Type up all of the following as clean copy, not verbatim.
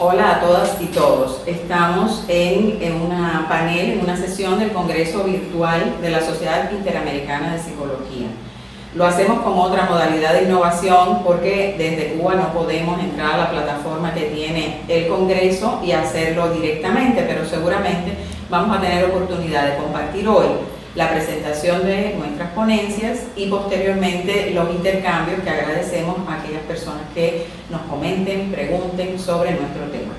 Hola a todas y todos. Estamos en una panel, en una sesión del Congreso Virtual de la Sociedad Interamericana de Psicología. Lo hacemos con otra modalidad de innovación porque desde Cuba no podemos entrar a la plataforma que tiene el Congreso y hacerlo directamente, pero seguramente vamos a tener oportunidad de compartir hoy la presentación de nuestras ponencias y posteriormente los intercambios que agradecemos a aquellas personas que nos comenten, pregunten sobre nuestro tema.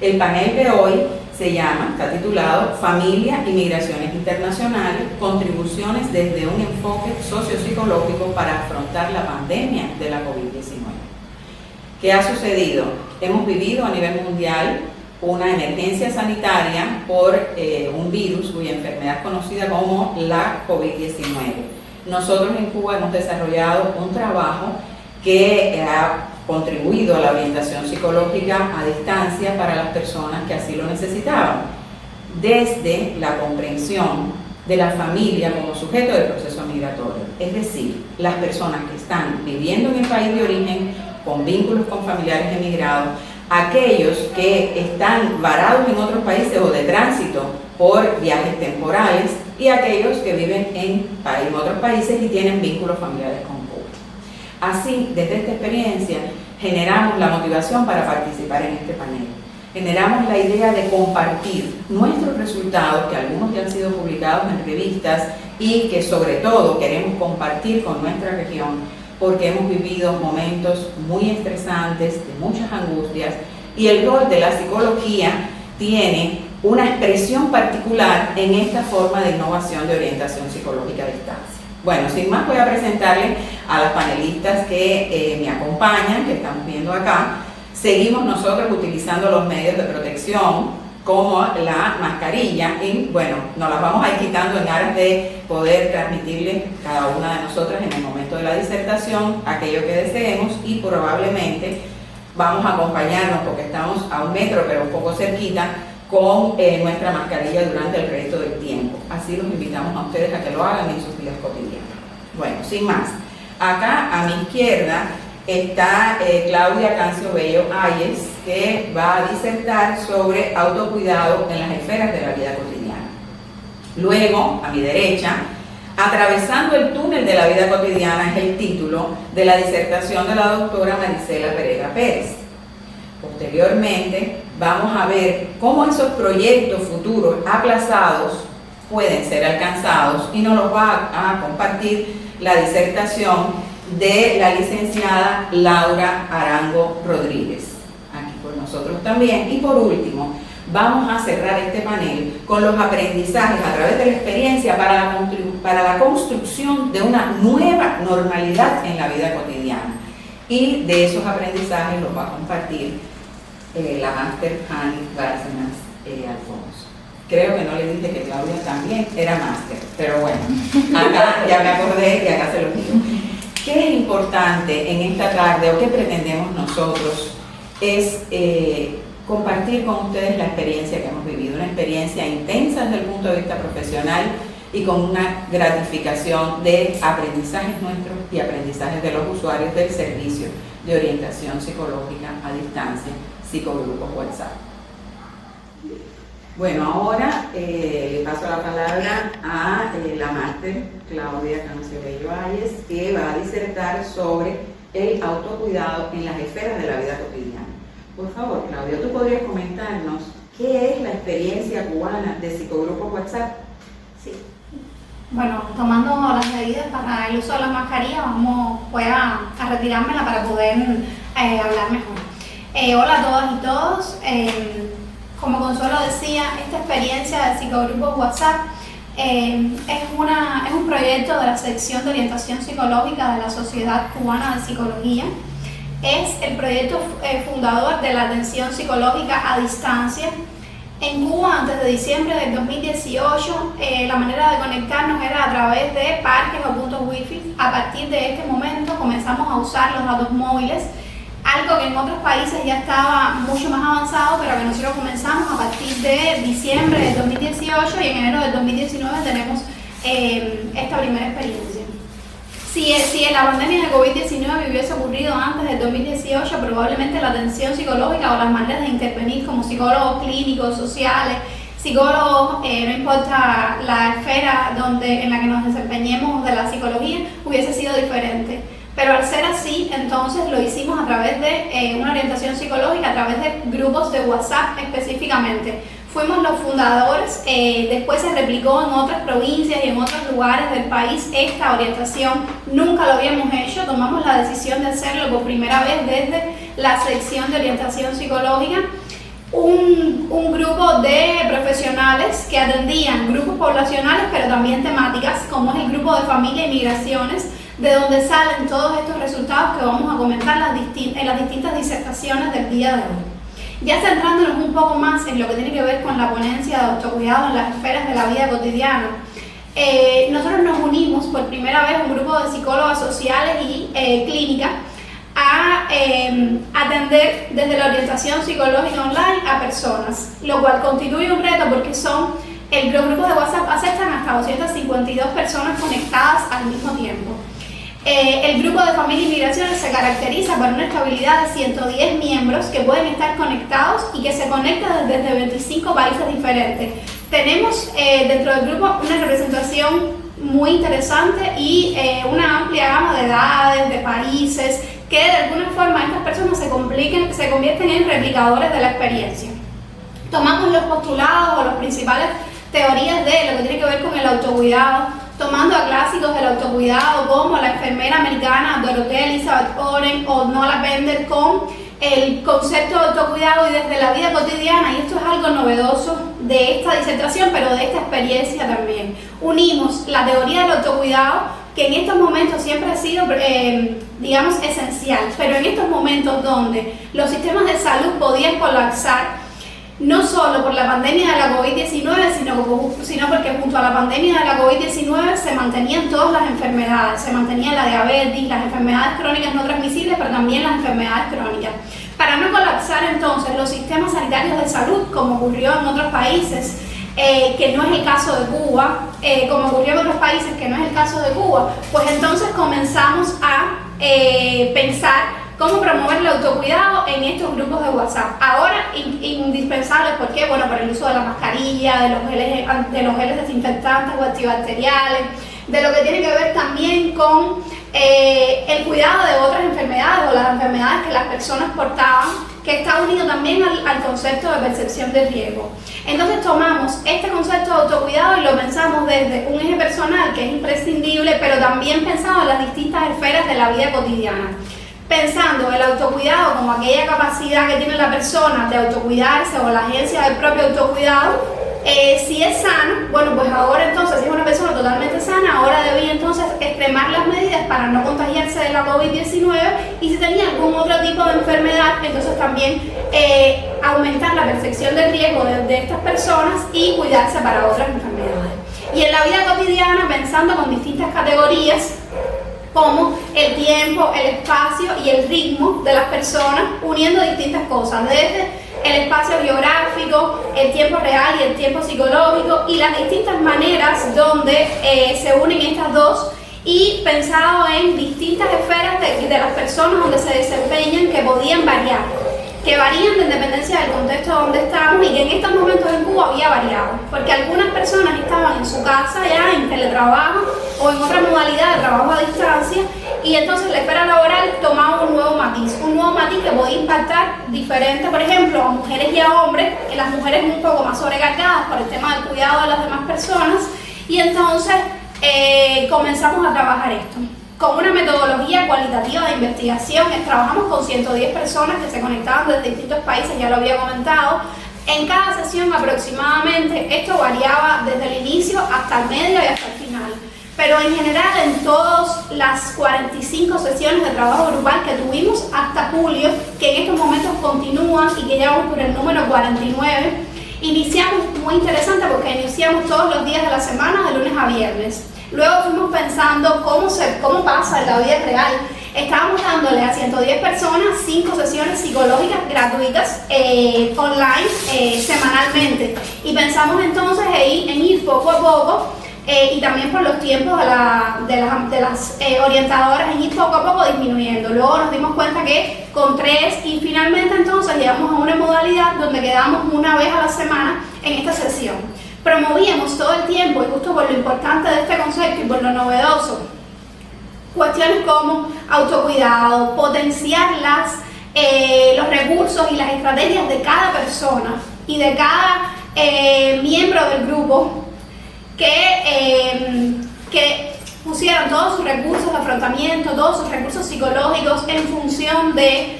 El panel de hoy está titulado Familia y Migraciones Internacionales, contribuciones desde un enfoque sociopsicológico para afrontar la pandemia de la COVID-19. ¿Qué ha sucedido? Hemos vivido a nivel mundial una emergencia sanitaria por un virus cuya enfermedad es conocida como la COVID-19. Nosotros en Cuba hemos desarrollado un trabajo que ha contribuido a la orientación psicológica a distancia para las personas que así lo necesitaban, desde la comprensión de la familia como sujeto del proceso migratorio, es decir, las personas que están viviendo en el país de origen con vínculos con familiares emigrados, aquellos que están varados en otros países o de tránsito por viajes temporales y aquellos que viven en otros países y tienen vínculos familiares con Cuba. Así, desde esta experiencia, generamos la motivación para participar en este panel. Generamos la idea de compartir nuestros resultados, que algunos ya han sido publicados en revistas y que sobre todo queremos compartir con nuestra región porque hemos vivido momentos muy estresantes, de muchas angustias, y el rol de la psicología tiene una expresión particular en esta forma de innovación de orientación psicológica a distancia. Bueno, sin más voy a presentarles a las panelistas que me acompañan, que estamos viendo acá. Seguimos nosotros utilizando los medios de protección, como la mascarilla, y bueno, nos las vamos a ir quitando en aras de poder transmitirles cada una de nosotras en el momento de la disertación aquello que deseemos, y probablemente vamos a acompañarnos, porque estamos a 1 metro pero un poco cerquita, con nuestra mascarilla durante el resto del tiempo. Así los invitamos a ustedes a que lo hagan en sus vidas cotidianas. Bueno, sin más, acá a mi izquierda está Claudia Cancio Bello Ayes, que va a disertar sobre autocuidado en las esferas de la vida cotidiana. Luego, a mi derecha, Atravesando el túnel de la vida cotidiana es el título de la disertación de la doctora Marisela Pereira Pérez. Posteriormente, vamos a ver cómo esos proyectos futuros aplazados pueden ser alcanzados, y nos los va a compartir la disertación de la licenciada Laura Arango Rodríguez, aquí por nosotros también. Y por último, vamos a cerrar este panel con los aprendizajes a través de la experiencia para la construcción de una nueva normalidad en la vida cotidiana. Y de esos aprendizajes los va a compartir la máster Hani Bárcenas Alfonso. Creo que no le dije que Claudia también era máster, pero bueno, acá ya me acordé y acá se lo digo. ¿Qué es importante en esta tarde o qué pretendemos nosotros? Es compartir con ustedes la experiencia que hemos vivido, una experiencia intensa desde el punto de vista profesional y con una gratificación de aprendizajes nuestros y aprendizajes de los usuarios del servicio de orientación psicológica a distancia, Psicogrupos WhatsApp. Bueno, ahora le paso la palabra a la máster Claudia Cancio Bello Ayes, que va a disertar sobre el autocuidado en las esferas de la vida cotidiana. Por favor, Claudia, ¿tú podrías comentarnos qué es la experiencia cubana de Psicogrupos WhatsApp? Sí. Bueno, tomando las medidas para el uso de las mascarillas, voy a retirármela para poder hablar mejor. Hola a todas y todos. Como Consuelo decía, esta experiencia de Psicogrupos WhatsApp es un proyecto de la sección de orientación psicológica de la Sociedad Cubana de Psicología. Es el proyecto fundador de la atención psicológica a distancia. En Cuba, antes de diciembre del 2018, la manera de conectarnos era a través de parques o puntos wifi. A partir de este momento comenzamos a usar los datos móviles, algo que en otros países ya estaba mucho más avanzado, pero que nosotros comenzamos a partir de diciembre del 2018 y en enero del 2019 tenemos esta primera experiencia. Si la pandemia de COVID-19 hubiese ocurrido antes del 2018, probablemente la atención psicológica o las maneras de intervenir como psicólogos clínicos, sociales, psicólogos, no importa la esfera en la que nos desempeñemos de la psicología, hubiese sido diferente. Pero al ser así, entonces lo hicimos a través de una orientación psicológica, a través de grupos de WhatsApp específicamente. Fuimos los fundadores, después se replicó en otras provincias y en otros lugares del país esta orientación. Nunca lo habíamos hecho, tomamos la decisión de hacerlo por primera vez desde la sección de orientación psicológica. Un grupo de profesionales que atendían grupos poblacionales, pero también temáticas, como es el grupo de familia y migraciones, de donde salen todos estos resultados que vamos a comentar en las distintas disertaciones del día de hoy. Ya centrándonos un poco más en lo que tiene que ver con la ponencia de autocuidado en las esferas de la vida cotidiana, nosotros nos unimos por primera vez un grupo de psicólogas sociales y clínicas a atender desde la orientación psicológica online a personas, lo cual constituye un reto porque los grupos de WhatsApp aceptan hasta 252 personas conectadas al mismo tiempo. El grupo de familia y migraciones se caracteriza por una estabilidad de 110 miembros que pueden estar conectados y que se conectan desde 25 países diferentes. Tenemos dentro del grupo una representación muy interesante y una amplia gama de edades, de países, que de alguna forma estas personas se convierten en replicadores de la experiencia. Tomamos los postulados o las principales teorías de lo que tiene que ver con el autocuidado, tomando a clásicos del autocuidado como la enfermera americana Dorothea Elizabeth Oren o Nola Bender con el concepto de autocuidado y desde la vida cotidiana, y esto es algo novedoso de esta disertación, pero de esta experiencia también. Unimos la teoría del autocuidado, que en estos momentos siempre ha sido, digamos, esencial, pero en estos momentos donde los sistemas de salud podían colapsar, no solo por la pandemia de la COVID-19, sino porque junto a la pandemia de la COVID-19 se mantenían todas las enfermedades, se mantenía la diabetes, las enfermedades crónicas no transmisibles, pero también las enfermedades crónicas. Para no colapsar entonces los sistemas sanitarios de salud, como ocurrió en otros países, que no es el caso de Cuba, como ocurrió en otros países, que no es el caso de Cuba, pues entonces comenzamos a pensar cómo promover el autocuidado en estos grupos de WhatsApp. Ahora indispensables, ¿por qué? Bueno, por el uso de la mascarilla, de los geles desinfectantes o antibacteriales, de lo que tiene que ver también con el cuidado de otras enfermedades o las enfermedades que las personas portaban, que está unido también al concepto de percepción de riesgo. Entonces tomamos este concepto de autocuidado y lo pensamos desde un eje personal que es imprescindible, pero también pensado en las distintas esferas de la vida cotidiana. Pensando el autocuidado como aquella capacidad que tiene la persona de autocuidarse o la agencia del propio autocuidado, si es sano, bueno, pues ahora entonces, si es una persona totalmente sana, ahora debía entonces extremar las medidas para no contagiarse de la COVID-19, y si tenía algún otro tipo de enfermedad, entonces también aumentar la percepción del riesgo de estas personas y cuidarse para otras enfermedades. Y en la vida cotidiana, pensando con distintas categorías, como el tiempo, el espacio y el ritmo de las personas, uniendo distintas cosas, desde el espacio geográfico, el tiempo real y el tiempo psicológico, y las distintas maneras donde se unen estas dos, y pensado en distintas esferas de las personas donde se desempeñan, que podían variar, que varían de independencia del contexto donde estamos, y que en estos momentos en Cuba había variado, porque algunas personas estaban en su casa ya en teletrabajo o en otra modalidad de trabajo a distancia, y entonces la esfera laboral tomaba un nuevo matiz que podía impactar diferente, por ejemplo, a mujeres y a hombres, que las mujeres un poco más sobrecargadas por el tema del cuidado de las demás personas, y entonces comenzamos a trabajar esto con una metodología cualitativa de investigación. Trabajamos con 110 personas que se conectaban desde distintos países, ya lo había comentado. En cada sesión aproximadamente, esto variaba desde el inicio hasta el medio y hasta el final, pero en general en todas las 45 sesiones de trabajo grupal que tuvimos hasta julio, que en estos momentos continúan y que ya vamos por el número 49, iniciamos, muy interesante porque iniciamos todos los días de la semana, de lunes a viernes. Luego fuimos pensando cómo pasa en la vida real. Estábamos dándole a 110 personas 5 sesiones psicológicas gratuitas online semanalmente, y pensamos entonces en ir poco a poco y también por los tiempos de las orientadoras en ir poco a poco disminuyendo. Luego nos dimos cuenta que con 3 y finalmente entonces llegamos a una modalidad donde quedamos una vez a la semana en esta sesión. Promovíamos todo el tiempo, y justo por lo importante de este concepto y por lo novedoso, cuestiones como autocuidado, potenciar los recursos y las estrategias de cada persona y de cada miembro del grupo, que pusieran todos sus recursos de afrontamiento, todos sus recursos psicológicos en función de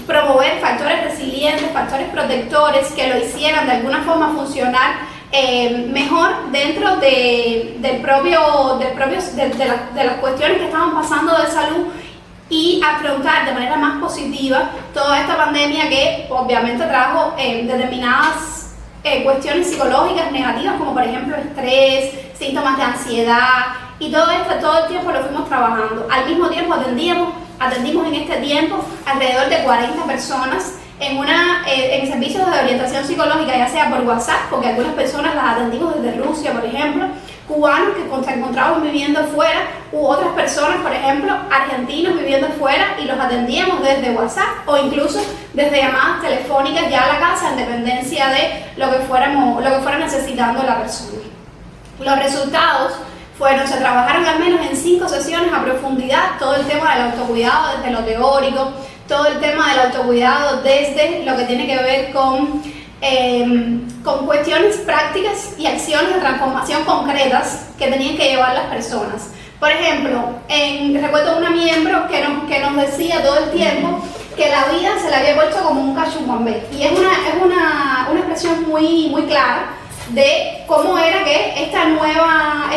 promover factores resilientes, factores protectores que lo hicieran de alguna forma funcionar mejor dentro de las cuestiones que estaban pasando de salud, y afrontar de manera más positiva toda esta pandemia que obviamente trajo determinadas cuestiones psicológicas negativas, como por ejemplo estrés, síntomas de ansiedad, y todo esto todo el tiempo lo fuimos trabajando. Al mismo tiempo atendimos en este tiempo alrededor de 40 personas en servicios de orientación psicológica, ya sea por WhatsApp, porque algunas personas las atendimos desde Rusia, por ejemplo, cubanos que se encontraban viviendo fuera, u otras personas, por ejemplo, argentinos viviendo fuera, y los atendíamos desde WhatsApp o incluso desde llamadas telefónicas ya a la casa, en dependencia de lo que fuera necesitando la persona. Los resultados se trabajaron al menos en 5 sesiones a profundidad todo el tema del autocuidado desde lo teórico, todo el tema del autocuidado desde lo que tiene que ver con cuestiones prácticas y acciones de transformación concretas que tenían que llevar las personas. Por ejemplo, recuerdo una miembro que nos decía todo el tiempo que la vida se le había puesto como un cachumbambé, y es una expresión muy, muy clara de cómo era que esta nueva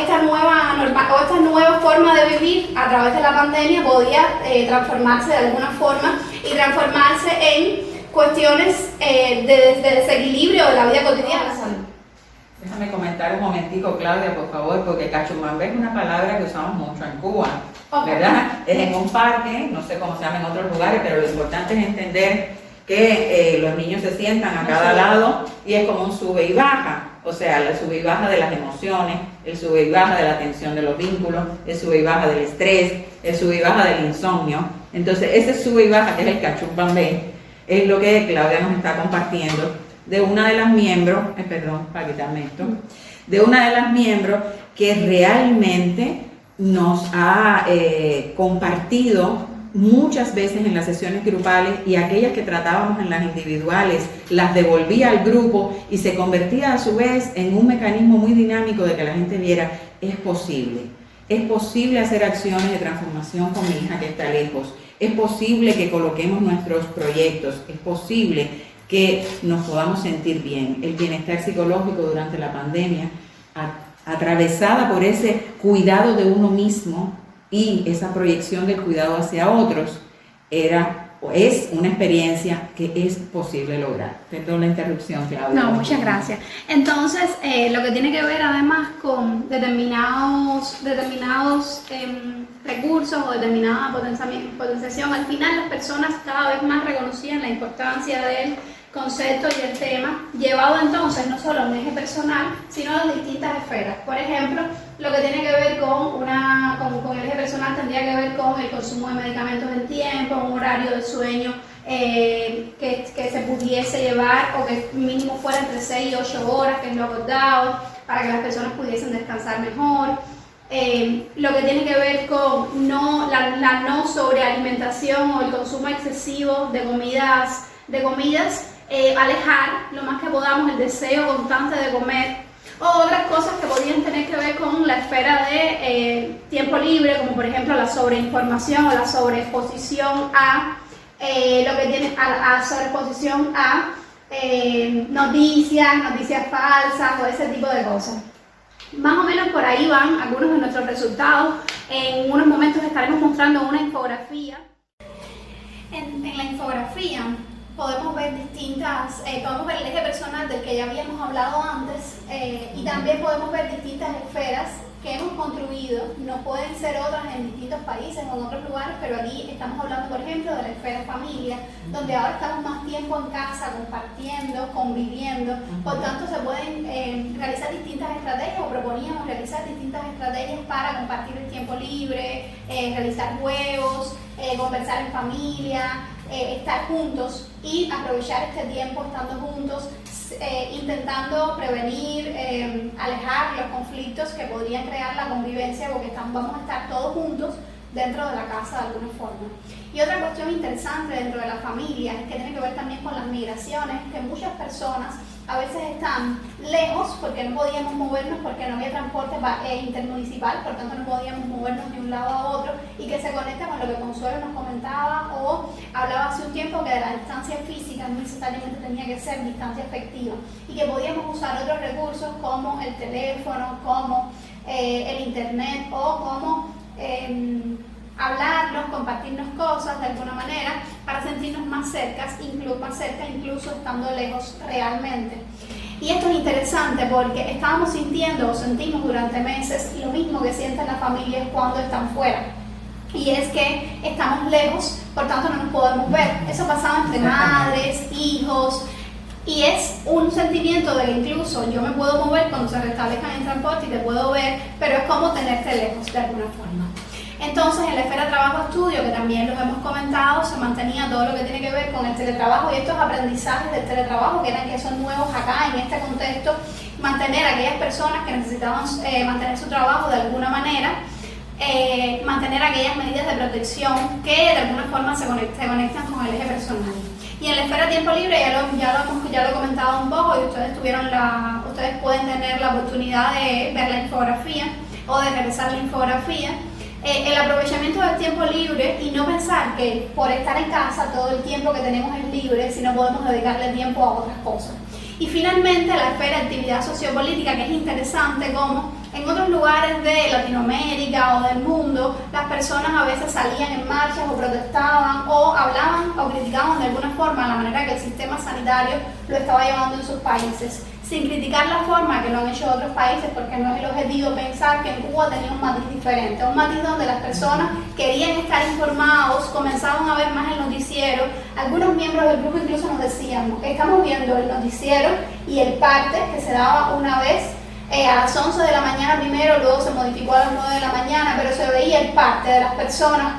forma de vivir a través de la pandemia podía transformarse de alguna forma y transformarse en cuestiones de desequilibrio de la vida cotidiana. Déjame comentar un momentico, Claudia, por favor, porque cachumbambé es una palabra que usamos mucho en Cuba, ¿verdad? Es en un parque, no sé cómo se llama en otros lugares, pero lo importante es entender que los niños se sientan a cada lado y es como un sube y baja. O sea, el sube y baja de las emociones, el sube y baja de la tensión de los vínculos, el sube y baja del estrés, el sube y baja del insomnio. Entonces, ese sube y baja, que es el cachumbambé, es lo que Claudia nos está compartiendo de una de las miembros, para quitarme esto, de una de las miembros que realmente nos ha compartido muchas veces en las sesiones grupales, y aquellas que tratábamos en las individuales las devolvía al grupo y se convertía a su vez en un mecanismo muy dinámico de que la gente viera: es posible hacer acciones de transformación con mi hija que está lejos, es posible que coloquemos nuestros proyectos, es posible que nos podamos sentir bien. El bienestar psicológico durante la pandemia, atravesada por ese cuidado de uno mismo y esa proyección del cuidado hacia otros, es una experiencia que es posible lograr. Perdón la interrupción, Claudia. No, muchas gracias. Entonces, lo que tiene que ver además con determinados recursos o determinada potenciación, al final las personas cada vez más reconocían la importancia del concepto y el tema, llevado entonces no solo a un eje personal, sino a las distintas esferas. Por ejemplo, lo que tiene que ver con el eje personal tendría que ver con el consumo de medicamentos en tiempo, un horario de sueño que se pudiese llevar, o que mínimo fuera entre 6 y 8 horas, que es lo acordado, para que las personas pudiesen descansar mejor. Lo que tiene que ver con la no sobrealimentación o el consumo excesivo de comidas, alejar lo más que podamos el deseo constante de comer, o otras cosas que podrían tener que ver con la esfera de tiempo libre, como por ejemplo la sobreinformación o la sobreexposición a noticias falsas o ese tipo de cosas. Más o menos por ahí van algunos de nuestros resultados. En unos momentos estaremos mostrando una infografía. En la infografía podemos ver podemos ver el eje personal del que ya habíamos hablado antes, y también podemos ver distintas esferas que hemos construido no pueden ser otras en distintos países o en otros lugares, pero aquí estamos hablando, por ejemplo, de la esfera familia, donde ahora estamos más tiempo en casa, compartiendo, conviviendo, por tanto se pueden realizar distintas estrategias, o proponíamos realizar distintas estrategias para compartir el tiempo libre, realizar juegos, conversar en familia, estar juntos y aprovechar este tiempo estando juntos, intentando prevenir, alejar los conflictos que podrían crear la convivencia, porque vamos a estar todos juntos dentro de la casa de alguna forma. Y otra cuestión interesante dentro de la familia es que tiene que ver también con las migraciones, que muchas personas a veces están lejos porque no podíamos movernos, porque no había transporte intermunicipal, por tanto no podíamos movernos de un lado a otro, y que se conecta con lo que Consuelo nos comentaba o hablaba hace un tiempo, que de la distancia física no necesariamente tenía que ser distancia afectiva, y que podíamos usar otros recursos como el teléfono, como el internet, o como hablarnos, compartirnos cosas de alguna manera para sentirnos más cerca, incluso estando lejos realmente. Y esto es interesante porque estábamos sintiendo o sentimos durante meses lo mismo que sienten las familias cuando están fuera. Y es que estamos lejos, por tanto no nos podemos ver. Eso pasaba entre madres, hijos, y es un sentimiento de que incluso yo me puedo mover cuando se restablezcan el transporte y te puedo ver, pero es como tenerte lejos de alguna forma. Entonces, en la esfera trabajo-estudio, que también los hemos comentado, se mantenía todo lo que tiene que ver con el teletrabajo y estos aprendizajes del teletrabajo, que son nuevos acá en este contexto, mantener a aquellas personas que necesitaban mantener su trabajo de alguna manera, mantener aquellas medidas de protección que de alguna forma se conectan con el eje personal. Y en la esfera tiempo libre ya lo he comentado un poco, y ustedes pueden tener la oportunidad de ver la infografía o de realizar la infografía. El aprovechamiento del tiempo libre y no pensar que por estar en casa todo el tiempo que tenemos es libre, sino podemos dedicarle tiempo a otras cosas. Y finalmente la esfera de actividad sociopolítica, que es interesante como en otros lugares de Latinoamérica o del mundo las personas a veces salían en marchas o protestaban o hablaban o criticaban de alguna forma la manera que el sistema sanitario lo estaba llevando en sus países, sin criticar la forma que lo han hecho otros países, porque no es el objetivo pensar que en Cuba tenía un matiz diferente, un matiz donde las personas querían estar informados, comenzaban a ver más el noticiero. Algunos miembros del grupo incluso nos decían, estamos viendo el noticiero y el parte que se daba una vez a las 11 de la mañana primero, luego se modificó a las 9 de la mañana, pero se veía el parte de las personas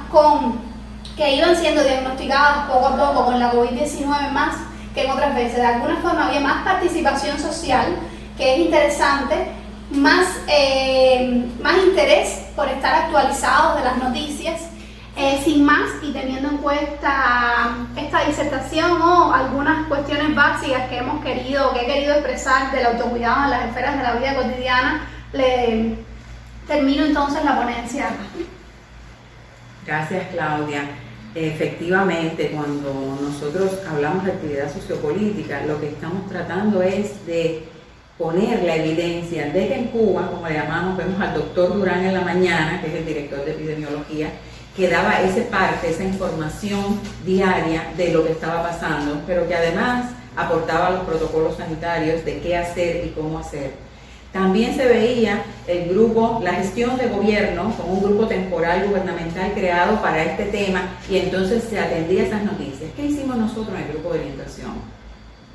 que iban siendo diagnosticadas poco a poco con la COVID-19 más que en otras veces. De alguna forma había más participación social, que es interesante, más interés por estar actualizados de las noticias, sin más, y teniendo en cuenta esta disertación o algunas cuestiones básicas que he querido expresar del autocuidado en las esferas de la vida cotidiana, termino entonces la ponencia. Gracias, Claudia. Efectivamente, cuando nosotros hablamos de actividad sociopolítica, lo que estamos tratando es de poner la evidencia de que en Cuba, como le llamamos, vemos al doctor Durán en la mañana, que es el director de epidemiología, que daba esa información diaria de lo que estaba pasando, pero que además aportaba los protocolos sanitarios de qué hacer y cómo hacer. También se veía la gestión de gobierno como un grupo temporal gubernamental creado para este tema, y entonces se atendía esas noticias. ¿Qué hicimos nosotros en el grupo de orientación?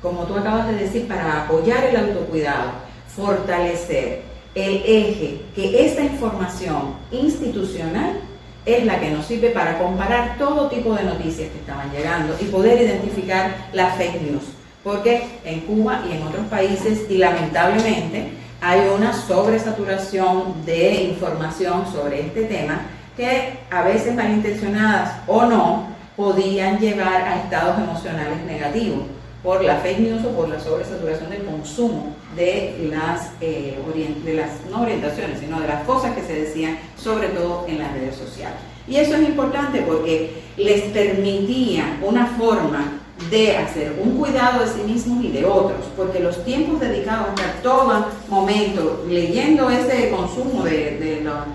Como tú acabas de decir, para apoyar el autocuidado, fortalecer el eje, que esta información institucional es la que nos sirve para comparar todo tipo de noticias que estaban llegando y poder identificar las fake news. Porque en Cuba y en otros países, y lamentablemente, hay una sobresaturación de información sobre este tema que a veces malintencionadas o no podían llevar a estados emocionales negativos por la fake news o por la sobresaturación del consumo de las no orientaciones, sino de las cosas que se decían, sobre todo en las redes sociales. Y eso es importante porque les permitía una forma de hacer un cuidado de sí mismos y de otros, porque los tiempos dedicados a estar todo momento leyendo ese consumo de las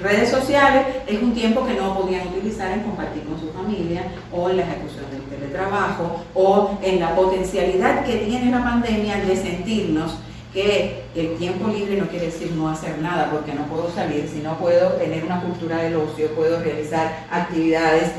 redes sociales es un tiempo que no podían utilizar en compartir con su familia, o en la ejecución del teletrabajo, o en la potencialidad que tiene la pandemia de sentirnos que el tiempo libre no quiere decir no hacer nada, porque no puedo salir, sino puedo tener una cultura del ocio, puedo realizar actividades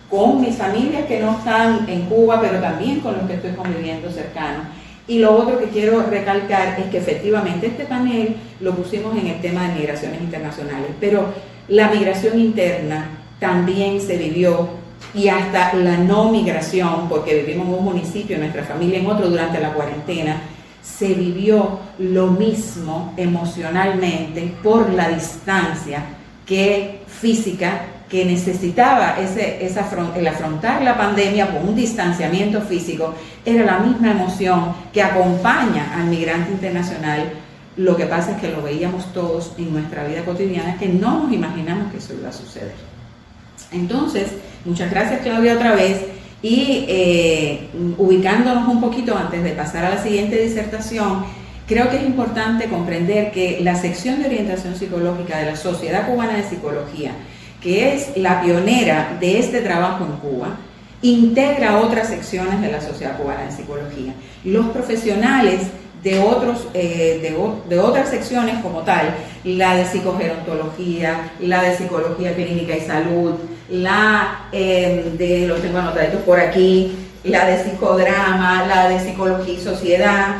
con mis familias que no están en Cuba, pero también con los que estoy conviviendo cercano. Y lo otro que quiero recalcar es que efectivamente este panel lo pusimos en el tema de migraciones internacionales, pero la migración interna también se vivió, y hasta la no migración, porque vivimos en un municipio, nuestra familia en otro durante la cuarentena, se vivió lo mismo emocionalmente por la distancia física que necesitaba el afrontar la pandemia con un distanciamiento físico. Era la misma emoción que acompaña al migrante internacional. Lo que pasa es que lo veíamos todos en nuestra vida cotidiana, que no nos imaginamos que eso iba a suceder. Entonces, muchas gracias, Claudia, otra vez. Y ubicándonos un poquito antes de pasar a la siguiente disertación, creo que es importante comprender que la sección de orientación psicológica de la Sociedad Cubana de Psicología, que es la pionera de este trabajo en Cuba, integra otras secciones de la Sociedad Cubana de Psicología. Los profesionales de otras secciones como tal, la de psicogerontología, la de psicología clínica y salud, lo tengo anotaditos por aquí, la de psicodrama, la de psicología y sociedad,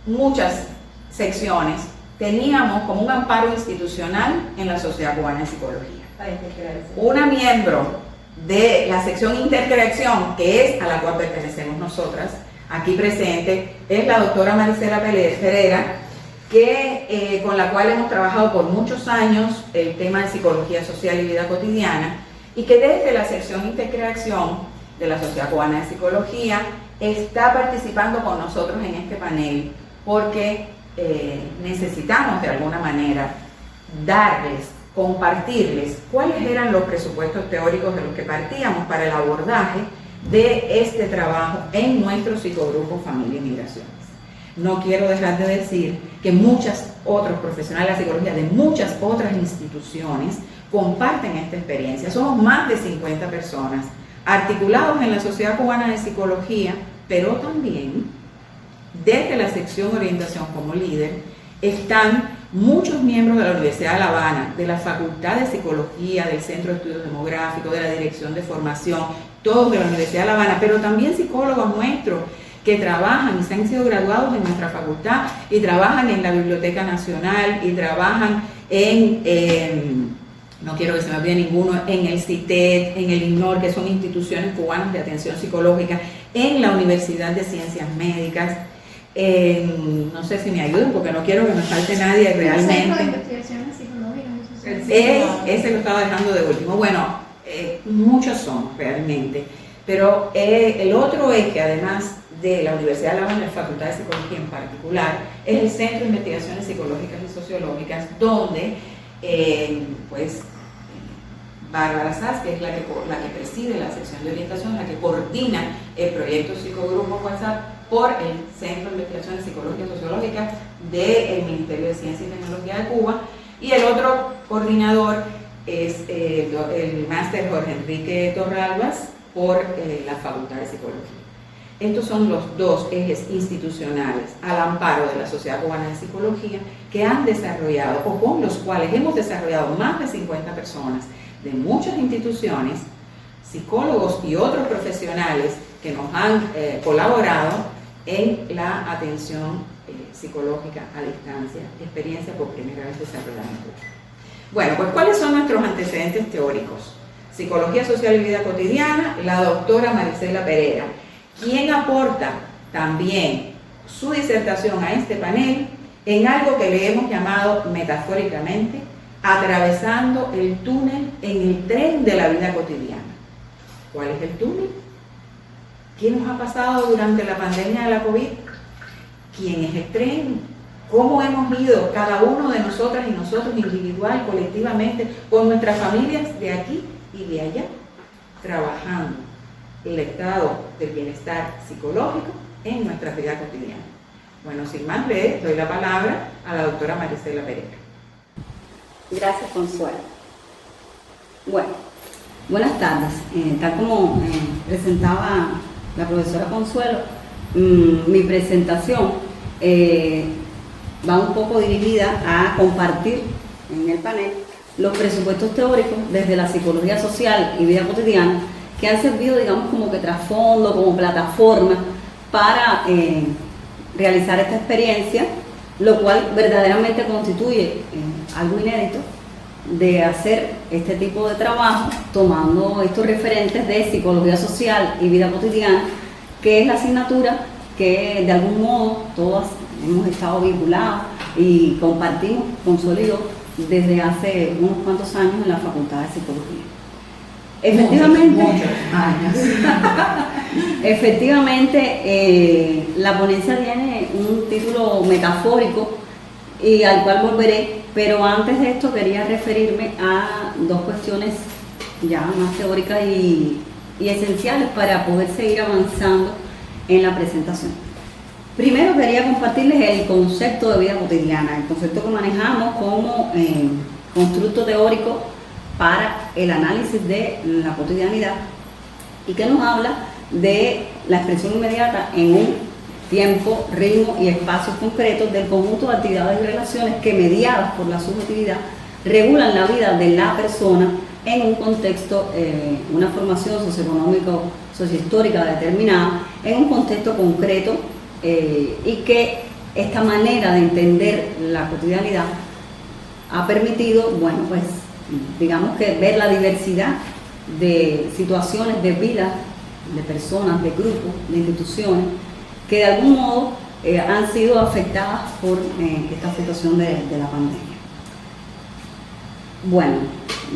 muchas secciones teníamos como un amparo institucional en la Sociedad Cubana de Psicología. Una miembro de la sección Intercreación, que es a la cual pertenecemos nosotras, aquí presente, es la doctora Maricela Pereira, con la cual hemos trabajado por muchos años el tema de psicología social y vida cotidiana, y que desde la sección Intercreación de la Sociedad Cubana de Psicología está participando con nosotros en este panel, porque necesitamos de alguna manera compartirles cuáles eran los presupuestos teóricos de los que partíamos para el abordaje de este trabajo en nuestro psicogrupo Familia y Migraciones. No quiero dejar de decir que muchos otros profesionales de la psicología de muchas otras instituciones comparten esta experiencia. Somos más de 50 personas articulados en la Sociedad Cubana de Psicología, pero también desde la sección Orientación como líder están muchos miembros de la Universidad de La Habana, de la Facultad de Psicología, del Centro de Estudios Demográficos, de la Dirección de Formación, todos de la Universidad de La Habana, pero también psicólogos nuestros que trabajan y se han sido graduados en nuestra facultad y trabajan en la Biblioteca Nacional y trabajan no quiero que se me olvide ninguno, en el CITED, en el IGNOR, que son instituciones cubanas de atención psicológica, en la Universidad de Ciencias Médicas. No sé si me ayuden porque no quiero que me falte nadie realmente. El Centro de Investigaciones Psicológicas. Ese lo estaba dejando de último. Bueno, muchos son realmente, pero el otro eje, además de la Universidad de La Habana, la Facultad de Psicología en particular, es el Centro de Investigaciones Psicológicas y Sociológicas, donde Bárbara Sass, que es la que preside la sección de orientación, la que coordina el proyecto Psicogrupo WhatsApp por el Centro de Investigaciones Psicológicas y Sociológicas del Ministerio de Ciencia y Tecnología de Cuba, y el otro coordinador es el máster Jorge Enrique Torralbas por la Facultad de Psicología. Estos son los dos ejes institucionales al amparo de la Sociedad Cubana de Psicología que han desarrollado, o con los cuales hemos desarrollado más de 50 personas de muchas instituciones, psicólogos y otros profesionales que nos han colaborado en la atención psicológica a distancia, experiencia por primera vez desarrollada en Cuba. Bueno, pues ¿cuáles son nuestros antecedentes teóricos? Psicología social y vida cotidiana, la doctora Maricela Pereira, quien aporta también su disertación a este panel en algo que le hemos llamado metafóricamente atravesando el túnel en el tren de la vida cotidiana. ¿Cuál es el túnel? ¿Qué nos ha pasado durante la pandemia de la COVID? ¿Quién es el tren? ¿Cómo hemos ido cada uno de nosotras y nosotros individual, colectivamente, con nuestras familias de aquí y de allá, trabajando el estado del bienestar psicológico en nuestra vida cotidiana? Bueno, sin más le doy la palabra a la doctora Maricela Pereira. Gracias, Consuelo. Bueno, buenas tardes. Tal como presentaba la profesora Consuelo, mi presentación va un poco dirigida a compartir en el panel los presupuestos teóricos desde la psicología social y vida cotidiana que han servido, digamos, como que trasfondo, como plataforma para realizar esta experiencia, lo cual verdaderamente constituye algo inédito de hacer este tipo de trabajo tomando estos referentes de psicología social y vida cotidiana, que es la asignatura que de algún modo todas hemos estado vinculados y compartimos con Sólido desde hace unos cuantos años en la Facultad de Psicología. Efectivamente, muchos años. Efectivamente, la ponencia tiene un título metafórico y al cual volveré, pero antes de esto quería referirme a dos cuestiones ya más teóricas y esenciales para poder seguir avanzando en la presentación. Primero quería compartirles el concepto de vida cotidiana, el concepto que manejamos como constructo teórico para el análisis de la cotidianidad y que nos habla de la expresión inmediata en un tiempo, ritmo y espacios concretos del conjunto de actividades y relaciones que, mediadas por la subjetividad, regulan la vida de la persona en un contexto, una formación socioeconómico, sociohistórica determinada, en un contexto concreto, y que esta manera de entender la cotidianidad ha permitido, bueno, pues digamos que ver la diversidad de situaciones de vida, de personas, de grupos, de instituciones, que de algún modo han sido afectadas por esta situación de la pandemia. Bueno,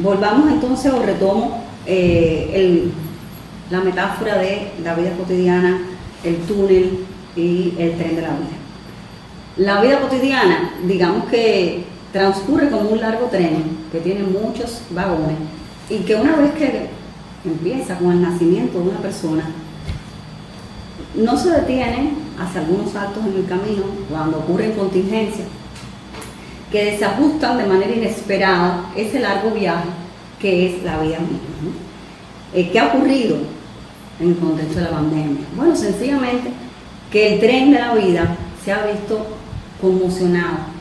volvamos entonces o retomo la metáfora de la vida cotidiana, el túnel y el tren de la vida. La vida cotidiana, digamos que transcurre como un largo tren que tiene muchos vagones y que una vez que empieza con el nacimiento de una persona, no se detiene, hace algunos saltos en el camino cuando ocurren contingencias que desajustan de manera inesperada ese largo viaje que es la vida misma, ¿no? ¿Qué ha ocurrido en el contexto de la pandemia? Bueno, sencillamente que el tren de la vida se ha visto conmocionado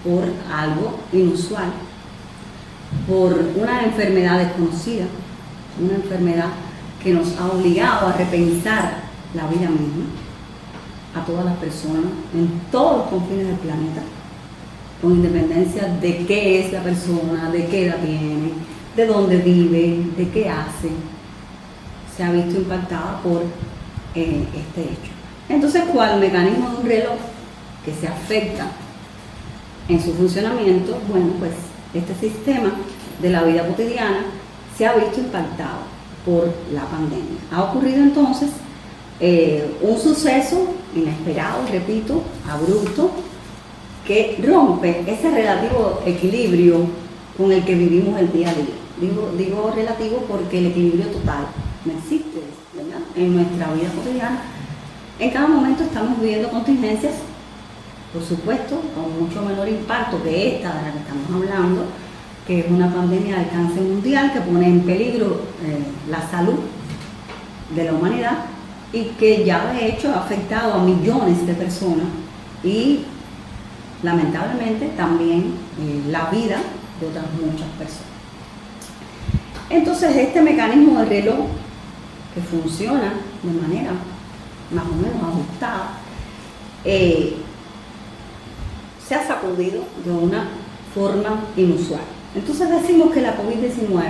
por algo inusual, por una enfermedad desconocida, una enfermedad que nos ha obligado a repensar la vida misma, a todas las personas, en todos los confines del planeta, con independencia de qué es la persona, de qué edad tiene, de dónde vive, de qué hace, se ha visto impactada por este hecho. Entonces, ¿cuál mecanismo de un reloj que se afecta en su funcionamiento? Bueno, pues este sistema de la vida cotidiana se ha visto impactado por la pandemia. Ha ocurrido entonces un suceso inesperado, repito, abrupto, que rompe ese relativo equilibrio con el que vivimos el día a día. Digo relativo porque el equilibrio total no existe, ¿verdad? En nuestra vida cotidiana. En cada momento estamos viviendo contingencias, por supuesto, con mucho menor impacto que esta de la que estamos hablando, que es una pandemia de alcance mundial que pone en peligro la salud de la humanidad y que ya de hecho ha afectado a millones de personas y lamentablemente también la vida de otras muchas personas. Entonces este mecanismo de reloj que funciona de manera más o menos ajustada se ha sacudido de una forma inusual. Entonces decimos que la COVID-19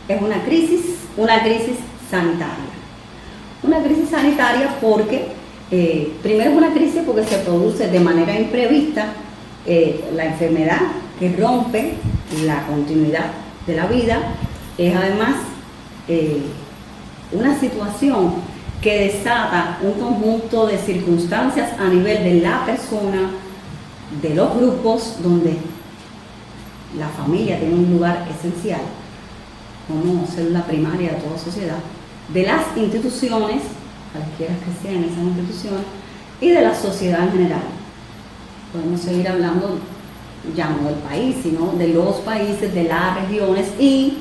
es una crisis sanitaria. Una crisis sanitaria porque, primero es una crisis porque se produce de manera imprevista la enfermedad que rompe la continuidad de la vida, es además una situación que desata un conjunto de circunstancias a nivel de la persona, de los grupos, donde la familia tiene un lugar esencial como célula primaria de toda sociedad, de las instituciones, cualquiera que sean esas instituciones, y de la sociedad en general. Podemos seguir hablando ya no del país, sino de los países, de las regiones y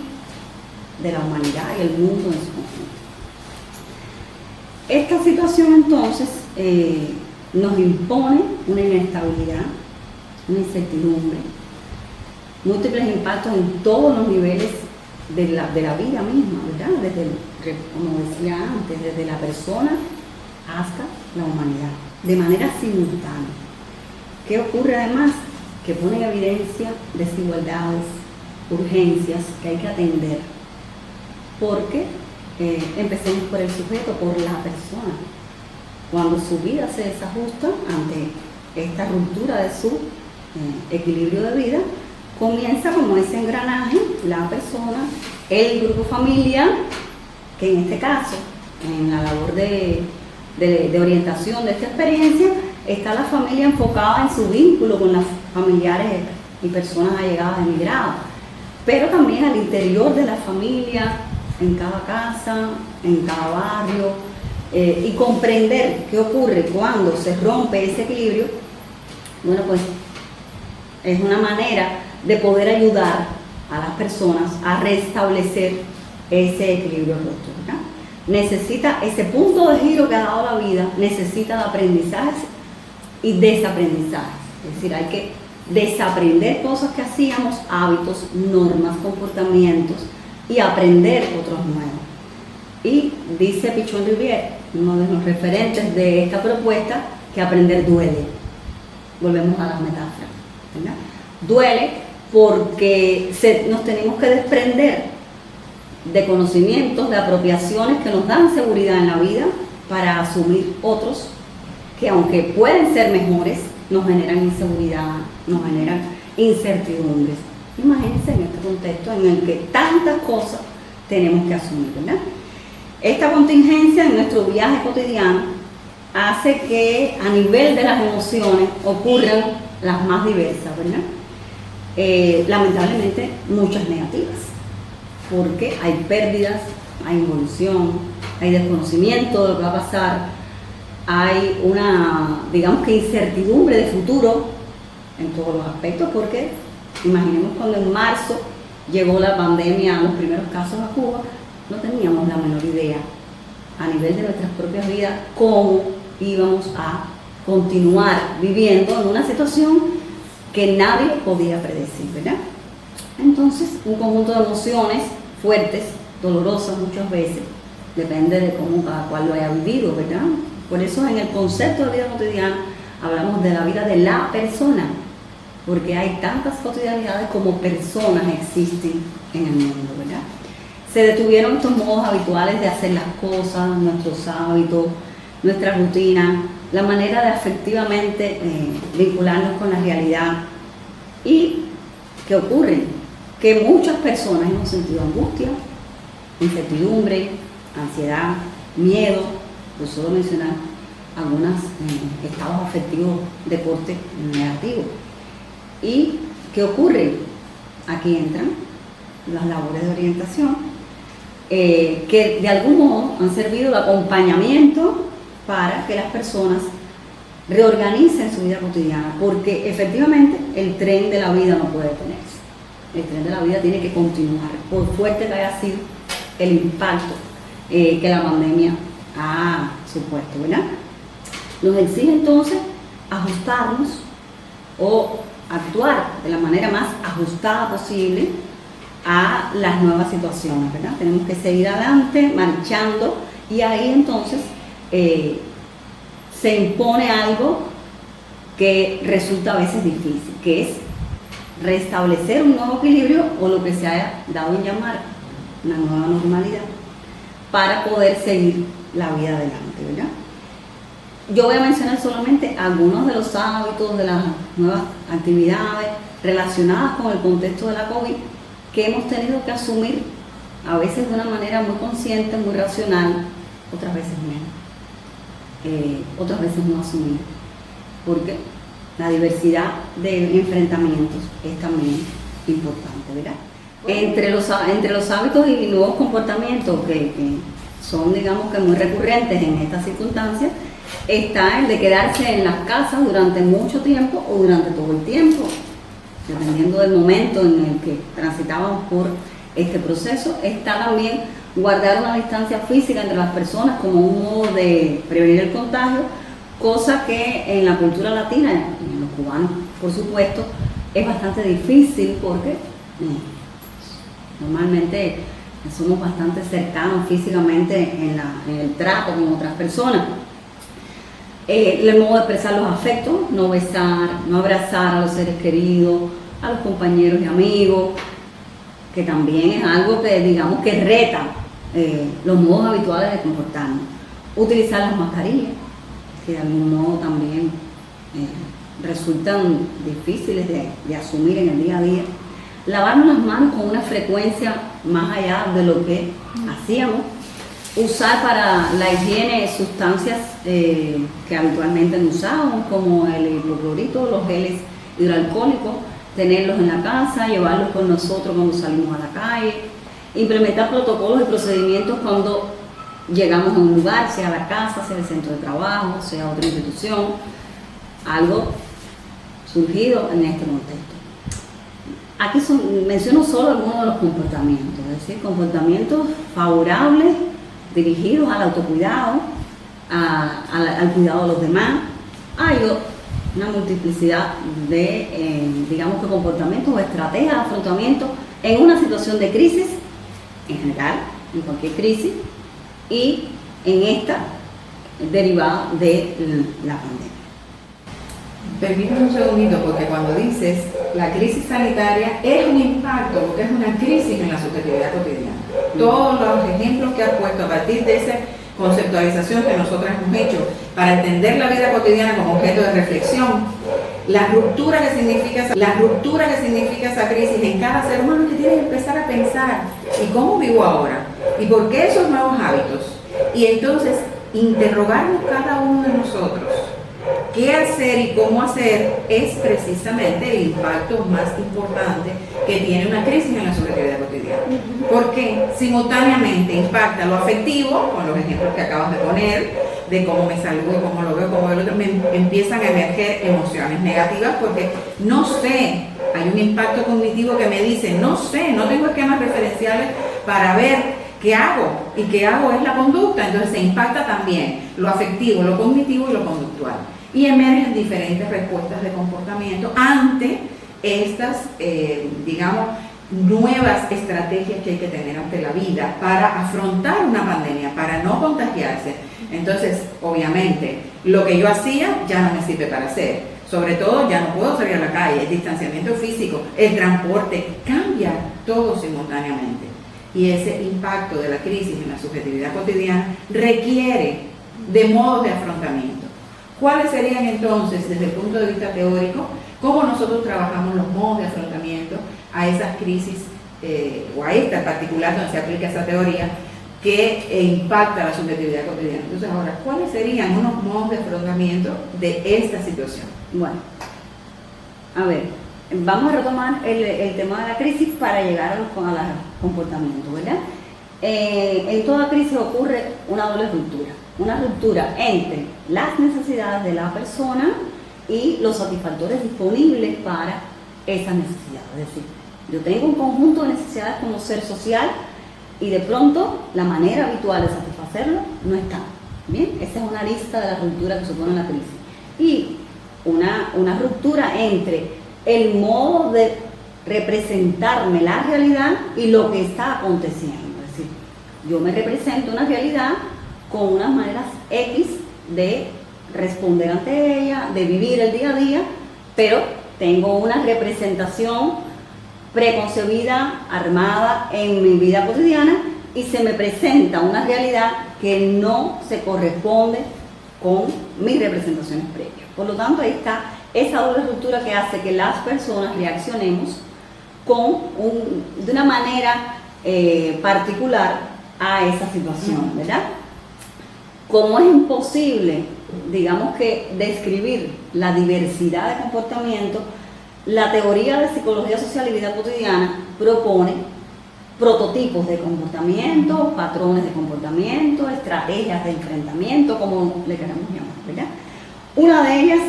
de la humanidad y el mundo en su conjunto. Esta situación entonces nos impone una inestabilidad una incertidumbre, múltiples impactos en todos los niveles de la vida misma, ¿verdad? Como decía antes, desde la persona hasta la humanidad, de manera simultánea. ¿Qué ocurre además? Que pone en evidencia desigualdades, urgencias que hay que atender, porque empecemos por el sujeto, por la persona. Cuando su vida se desajusta ante esta ruptura de su equilibrio de vida, comienza como ese engranaje, la persona, el grupo familiar, que en este caso, en la labor de orientación de esta experiencia, está la familia enfocada en su vínculo con las familiares y personas allegadas emigradas, pero también al interior de la familia, en cada casa, en cada barrio, y comprender qué ocurre cuando se rompe ese equilibrio. Bueno, pues es una manera de poder ayudar a las personas a restablecer ese equilibrio roto, ¿verdad? Necesita ese punto de giro que ha dado la vida, necesita de aprendizaje y desaprendizaje. Es decir, hay que desaprender cosas que hacíamos, hábitos, normas, comportamientos, y aprender otros nuevos. Y dice Pichon Rivière, uno de los referentes de esta propuesta, que aprender duele. Volvemos a las metáforas, ¿verdad? Duele porque nos tenemos que desprender de conocimientos, de apropiaciones que nos dan seguridad en la vida para asumir otros que, aunque pueden ser mejores, nos generan inseguridad, nos generan incertidumbres. Imagínense en este contexto en el que tantas cosas tenemos que asumir, ¿verdad? Esta contingencia en nuestro viaje cotidiano hace que a nivel de las emociones ocurran las más diversas, ¿verdad? Lamentablemente muchas negativas, porque hay pérdidas, hay involución, hay desconocimiento de lo que va a pasar, hay una, digamos que incertidumbre de futuro en todos los aspectos, porque imaginemos cuando en marzo llegó la pandemia, los primeros casos a Cuba, no teníamos la menor idea a nivel de nuestras propias vidas cómo íbamos a continuar viviendo en una situación que nadie podía predecir, ¿verdad? Entonces, un conjunto de emociones fuertes, dolorosas muchas veces, depende de cómo cada cual lo haya vivido, ¿verdad? Por eso en el concepto de vida cotidiana hablamos de la vida de la persona, porque hay tantas cotidianidades como personas existen en el mundo, ¿verdad? Se detuvieron estos modos habituales de hacer las cosas, nuestros hábitos, nuestra rutina, la manera de afectivamente vincularnos con la realidad. ¿Y qué ocurre? Que muchas personas hemos sentido angustia, incertidumbre, ansiedad, miedo, por solo mencionar algunos estados afectivos de corte negativo. ¿Y qué ocurre? Aquí entran las labores de orientación, que de algún modo han servido de acompañamiento para que las personas reorganicen su vida cotidiana, porque efectivamente el tren de la vida no puede detenerse. El tren de la vida tiene que continuar, por fuerte que haya sido el impacto que la pandemia ha supuesto, ¿verdad? Nos exige entonces ajustarnos o actuar de la manera más ajustada posible a las nuevas situaciones, ¿verdad? Tenemos que seguir adelante, marchando, y ahí entonces se impone algo que resulta a veces difícil, que es restablecer un nuevo equilibrio o lo que se haya dado en llamar una nueva normalidad para poder seguir la vida adelante, ¿verdad? Yo voy a mencionar solamente algunos de los hábitos, de las nuevas actividades relacionadas con el contexto de la COVID que hemos tenido que asumir, a veces de una manera muy consciente, muy racional, otras veces menos, otras veces no asumir, porque la diversidad de enfrentamientos es también importante, ¿verdad? Entre los hábitos y nuevos comportamientos que son, digamos que muy recurrentes en estas circunstancias, está el de quedarse en las casas durante mucho tiempo o durante todo el tiempo, dependiendo del momento en el que transitamos por este proceso. Está también guardar una distancia física entre las personas como un modo de prevenir el contagio, cosa que en la cultura latina, en los cubanos por supuesto, es bastante difícil porque normalmente somos bastante cercanos físicamente en el trato con otras personas. El modo de expresar los afectos, no besar, no abrazar a los seres queridos, a los compañeros y amigos, que también es algo que digamos que reta los modos habituales de comportarnos. Utilizar las mascarillas, que de algún modo también resultan difíciles de asumir en el día a día. Lavarnos las manos con una frecuencia más allá de lo que hacíamos. Usar para la higiene sustancias que habitualmente no usamos, como el hipoclorito, los geles hidroalcohólicos, tenerlos en la casa, llevarlos con nosotros cuando salimos a la calle, implementar protocolos y procedimientos cuando llegamos a un lugar, sea la casa, sea el centro de trabajo, sea otra institución, algo surgido en este contexto. Aquí menciono solo algunos de los comportamientos, es decir, comportamientos favorables dirigidos al autocuidado, al cuidado de los demás. Hay una multiplicidad de, digamos que comportamientos o estrategias de afrontamiento en una situación de crisis, en general, en cualquier crisis, y en esta derivada de la pandemia. Permítame un segundito, porque cuando dices la crisis sanitaria es un impacto, porque es una crisis en la subjetividad cotidiana. Todos los ejemplos que has puesto a partir de esa conceptualización que nosotros hemos hecho para entender la vida cotidiana como objeto de reflexión, la ruptura que significa esa crisis en cada ser humano, que tiene que empezar a pensar: ¿y cómo vivo ahora? ¿Y por qué esos nuevos hábitos? Y entonces interrogarnos cada uno de nosotros qué hacer y cómo hacer es precisamente el impacto más importante que tiene una crisis en la subjetividad cotidiana. Porque simultáneamente impacta lo afectivo, con los ejemplos que acabas de poner, de cómo me saludo, cómo lo veo, cómo veo el otro, me empiezan a emerger emociones negativas porque no sé, hay un impacto cognitivo que me dice, no sé, no tengo esquemas referenciales para ver qué hago, y qué hago es la conducta. Entonces se impacta también lo afectivo, lo cognitivo y lo conductual. Y emergen diferentes respuestas de comportamiento ante estas, digamos, nuevas estrategias que hay que tener ante la vida para afrontar una pandemia, para no contagiarse. Entonces, obviamente, lo que yo hacía ya no me sirve para hacer. Sobre todo, ya no puedo salir a la calle, el distanciamiento físico, el transporte, cambia todo simultáneamente. Y ese impacto de la crisis en la subjetividad cotidiana requiere de modos de afrontamiento. ¿Cuáles serían entonces, desde el punto de vista teórico, cómo nosotros trabajamos los modos de afrontamiento a esas crisis, o a esta en particular donde se aplica esa teoría, que impacta la subjetividad cotidiana? Entonces, ahora, ¿cuáles serían unos modos de afrontamiento de esta situación? Bueno, a ver, vamos a retomar el tema de la crisis para llegar a los comportamientos, ¿verdad? En toda crisis ocurre una doble ruptura entre las necesidades de la persona y los satisfactores disponibles para esas necesidades. Es decir, yo tengo un conjunto de necesidades como ser social y de pronto la manera habitual de satisfacerlo no está. Bien, esa es una lista de la ruptura que supone la crisis. Y una ruptura entre el modo de representarme la realidad y lo que está aconteciendo. Es decir, yo me represento una realidad con unas maneras X de responder ante ella, de vivir el día a día, pero tengo una representación preconcebida, armada en mi vida cotidiana, y se me presenta una realidad que no se corresponde con mis representaciones previas. Por lo tanto, ahí está esa doble ruptura que hace que las personas reaccionemos de una manera particular a esa situación, ¿verdad? Como es imposible, digamos que, describir la diversidad de comportamientos, la teoría de psicología social y vida cotidiana propone prototipos de comportamiento, patrones de comportamiento, estrategias de enfrentamiento, como le queramos llamar, ¿verdad? Una de ellas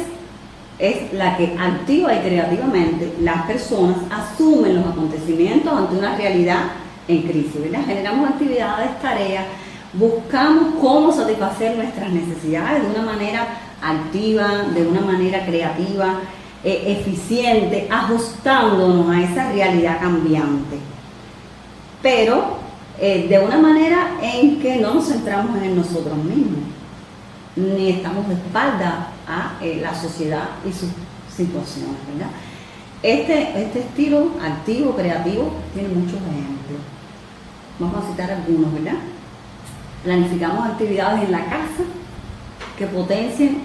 es la que activa y creativamente las personas asumen los acontecimientos ante una realidad en crisis, ¿verdad? Generamos actividades, tareas, buscamos cómo satisfacer nuestras necesidades de una manera activa, de una manera creativa, eficiente, ajustándonos a esa realidad cambiante. Pero de una manera en que no nos centramos en nosotros mismos, ni estamos de espalda a la sociedad y sus situaciones, ¿verdad? Este estilo activo, creativo, tiene muchos ejemplos. Vamos a citar algunos, ¿verdad? Planificamos actividades en la casa que potencien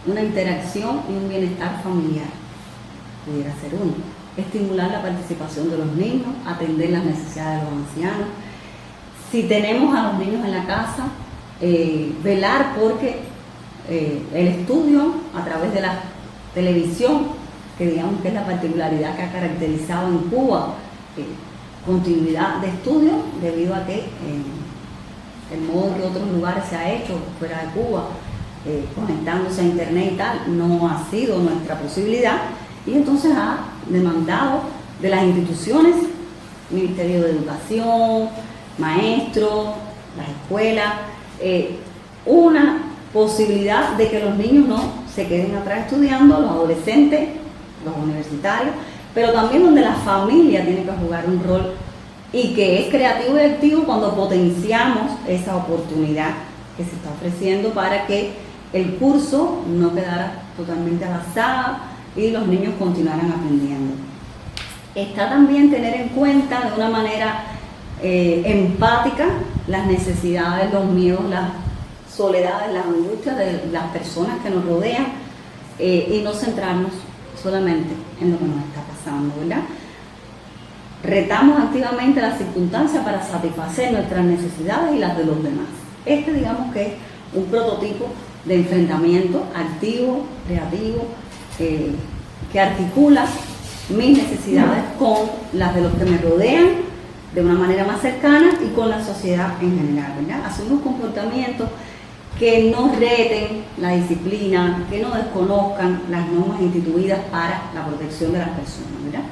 una interacción y un bienestar familiar. Pudiera ser uno. Estimular la participación de los niños, atender las necesidades de los ancianos. Si tenemos a los niños en la casa, velar porque el estudio a través de la televisión, que digamos que es la particularidad que ha caracterizado en Cuba, continuidad de estudio, debido a que el modo que otros lugares se ha hecho fuera de Cuba, conectándose a internet y tal, no ha sido nuestra posibilidad, y entonces ha demandado de las instituciones, Ministerio de Educación, maestros, las escuelas, una posibilidad de que los niños no se queden atrás estudiando, los adolescentes, los universitarios, pero también donde la familia tiene que jugar un rol y que es creativo y activo cuando potenciamos esa oportunidad que se está ofreciendo para que el curso no quedara totalmente al azar y los niños continuaran aprendiendo. Está también tener en cuenta de una manera empática las necesidades, los miedos, las soledades, las angustias de las personas que nos rodean y no centrarnos solamente en lo que nos está pasando, ¿verdad? Retamos activamente las circunstancias para satisfacer nuestras necesidades y las de los demás. Digamos que es un prototipo de enfrentamiento activo, creativo, que articula mis necesidades con las de los que me rodean de una manera más cercana y con la sociedad en general, ¿verdad? Asumimos comportamientos que no reten la disciplina, que no desconozcan las normas instituidas para la protección de las personas, ¿verdad?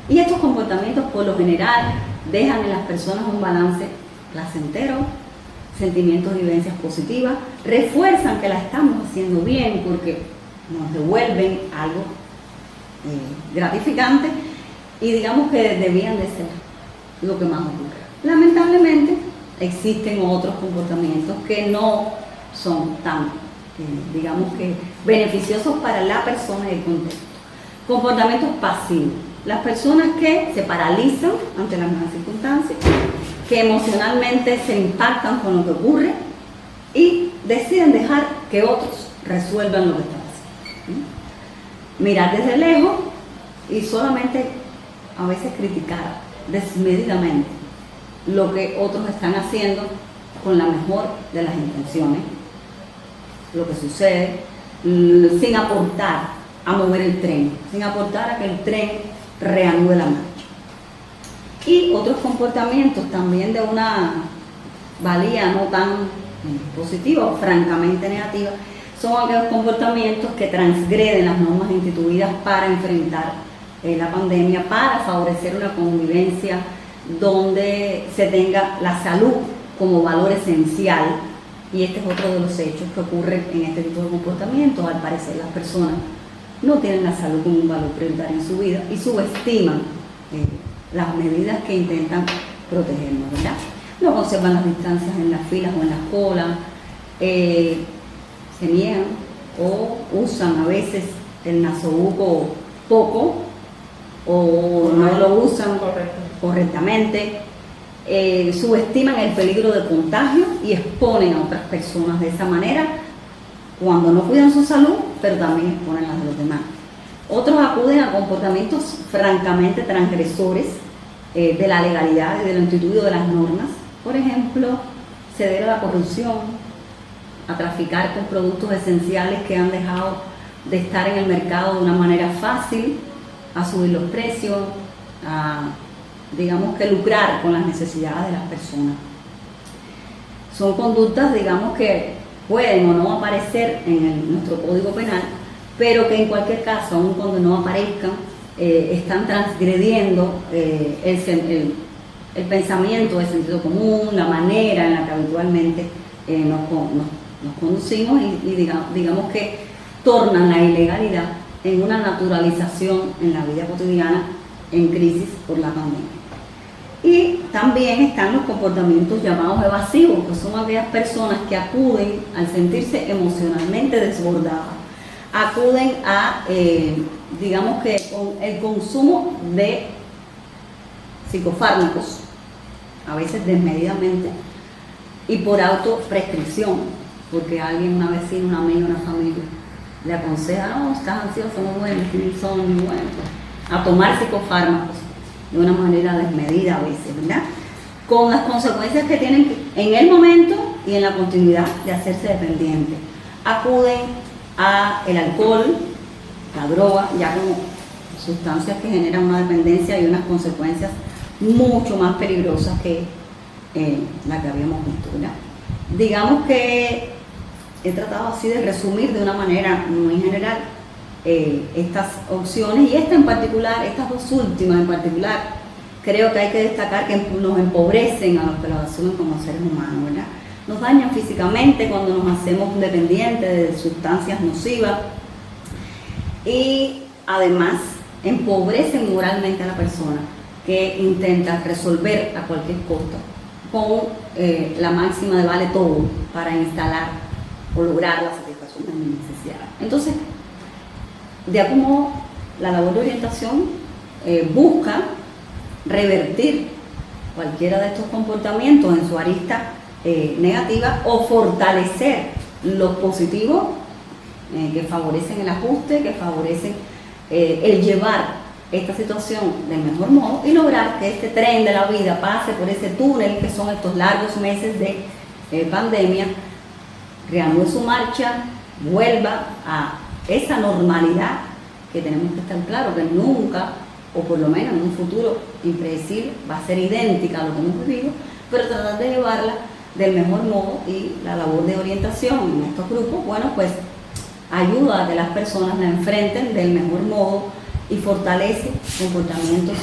Y estos comportamientos por lo general dejan en las personas un balance placentero, sentimientos y vivencias positivas, refuerzan que la estamos haciendo bien porque nos devuelven algo gratificante y digamos que debían de ser lo que más ocurre. Lamentablemente existen otros comportamientos que no son tan, digamos que beneficiosos para la persona y el contexto. Comportamientos pasivos. Las personas que se paralizan ante las mismas circunstancias, que emocionalmente se impactan con lo que ocurre y deciden dejar que otros resuelvan lo que están haciendo. Mirar desde lejos y solamente a veces criticar desmedidamente lo que otros están haciendo con la mejor de las intenciones, lo que sucede, sin aportar a mover el tren, sin aportar a que el tren reanude la marcha. Y otros comportamientos también de una valía no tan positiva, francamente negativa, son aquellos comportamientos que transgreden las normas instituidas para enfrentar la pandemia, para favorecer una convivencia donde se tenga la salud como valor esencial. Y este es otro de los hechos que ocurren en este tipo de comportamientos. Al parecer las personas no tienen la salud como un valor prioritario en su vida y subestiman las medidas que intentan protegernos, ¿verdad? No conservan las distancias en las filas o en las colas, se niegan o usan a veces el nasobuco poco o no lo usan correctamente, subestiman el peligro de contagio y exponen a otras personas de esa manera cuando no cuidan su salud, pero también exponen las de los demás. Otros acuden a comportamientos francamente transgresores de la legalidad y de lo instituido de las normas. Por ejemplo, ceder a la corrupción, a traficar con productos esenciales que han dejado de estar en el mercado de una manera fácil, a subir los precios, a, digamos que lucrar con las necesidades de las personas. Son conductas, digamos, que pueden o no aparecer en nuestro Código Penal, pero que en cualquier caso, aun cuando no aparezcan, están transgrediendo el pensamiento, el sentido común, la manera en la que habitualmente nos conducimos y digamos que tornan la ilegalidad en una naturalización en la vida cotidiana en crisis por la pandemia. Y también están los comportamientos llamados evasivos, que son aquellas personas que acuden al sentirse emocionalmente desbordadas, acuden a, digamos que con el consumo de psicofármacos, a veces desmedidamente, y por autoprescripción, porque alguien, una vecina, una amiga, una familia, le aconseja, no, estás ansioso, no duermes, tienes insomnio, bueno, pues, a tomar psicofármacos de una manera desmedida a veces, ¿verdad? Con las consecuencias que tienen en el momento y en la continuidad de hacerse dependiente. Acuden a el alcohol, la droga, ya como sustancias que generan una dependencia y unas consecuencias mucho más peligrosas que la que habíamos visto, ¿verdad? Digamos que he tratado así de resumir de una manera muy general estas opciones, y esta en particular, estas dos últimas en particular, creo que hay que destacar que nos empobrecen a los que los asumen como seres humanos, ¿verdad? Nos dañan físicamente cuando nos hacemos dependientes de sustancias nocivas, y además empobrecen moralmente a la persona que intenta resolver a cualquier costo con la máxima de vale todo para instalar o lograr la satisfacción de mis necesidades. Entonces, de algún modo, la labor de orientación busca revertir cualquiera de estos comportamientos en su arista negativa, o fortalecer los positivos que favorecen el ajuste, que favorecen el llevar esta situación del mejor modo y lograr que este tren de la vida pase por ese túnel que son estos largos meses de pandemia, reanude su marcha, vuelva a esa normalidad que tenemos que estar claro que nunca, o por lo menos en un futuro impredecible, va a ser idéntica a lo que hemos vivido, pero tratar de llevarla del mejor modo, y la labor de orientación en estos grupos, bueno, pues ayuda a que las personas la enfrenten del mejor modo y fortalece comportamientos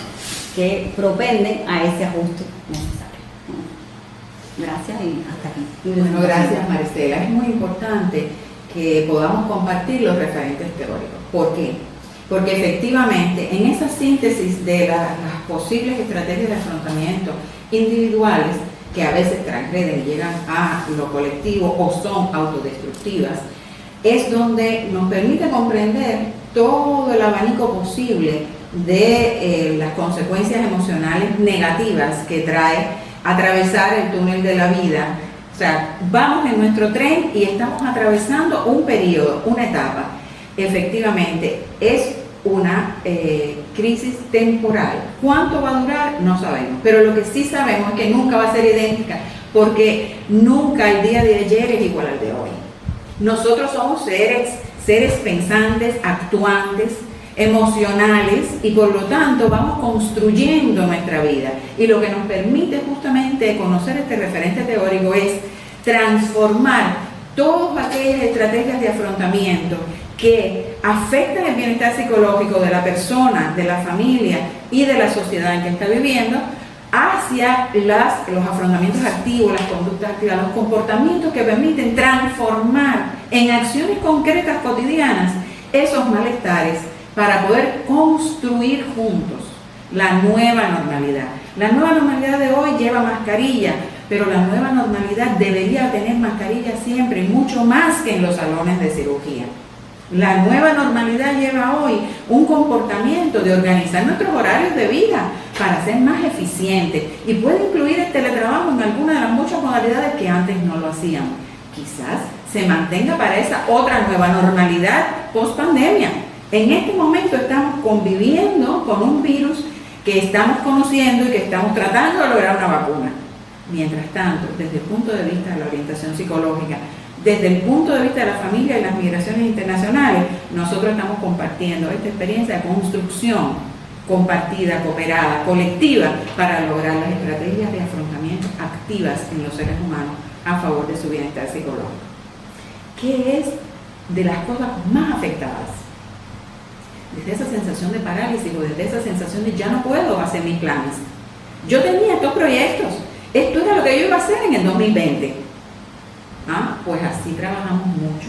que propenden a ese ajuste necesario. Gracias y hasta aquí. Bueno, gracias Maricela. Es muy importante que podamos compartir los referentes teóricos. ¿Por qué? Porque efectivamente en esa síntesis de las posibles estrategias de afrontamiento individuales, que a veces transgreden y llegan a lo colectivo o son autodestructivas, es donde nos permite comprender todo el abanico posible de las consecuencias emocionales negativas que trae atravesar el túnel de la vida. O sea, vamos en nuestro tren y estamos atravesando un periodo, una etapa. Efectivamente, es una crisis temporal. ¿Cuánto va a durar? No sabemos, pero lo que sí sabemos es que nunca va a ser idéntica, porque nunca el día de ayer es igual al de hoy. Nosotros somos seres pensantes, actuantes, emocionales, y por lo tanto vamos construyendo nuestra vida, y lo que nos permite justamente conocer este referente teórico es transformar todas aquellas estrategias de afrontamiento que afectan el bienestar psicológico de la persona, de la familia y de la sociedad en que está viviendo, hacia los afrontamientos activos, las conductas activas, los comportamientos que permiten transformar en acciones concretas cotidianas esos malestares para poder construir juntos la nueva normalidad. La nueva normalidad de hoy lleva mascarilla, pero la nueva normalidad debería tener mascarilla siempre, mucho más que en los salones de cirugía. La nueva normalidad lleva hoy un comportamiento de organizar nuestros horarios de vida para ser más eficientes, y puede incluir el teletrabajo en alguna de las muchas modalidades que antes no lo hacíamos. Quizás se mantenga para esa otra nueva normalidad post pandemia. En este momento estamos conviviendo con un virus que estamos conociendo y que estamos tratando de lograr una vacuna. Mientras tanto, desde el punto de vista de la orientación psicológica, desde el punto de vista de la familia y las migraciones internacionales, nosotros estamos compartiendo esta experiencia de construcción compartida, cooperada, colectiva, para lograr las estrategias de afrontamiento activas en los seres humanos a favor de su bienestar psicológico. ¿Qué es de las cosas más afectadas? Desde esa sensación de parálisis o desde esa sensación de ya no puedo hacer mis planes. Yo tenía estos proyectos, esto era lo que yo iba a hacer en el 2020. Pues así trabajamos mucho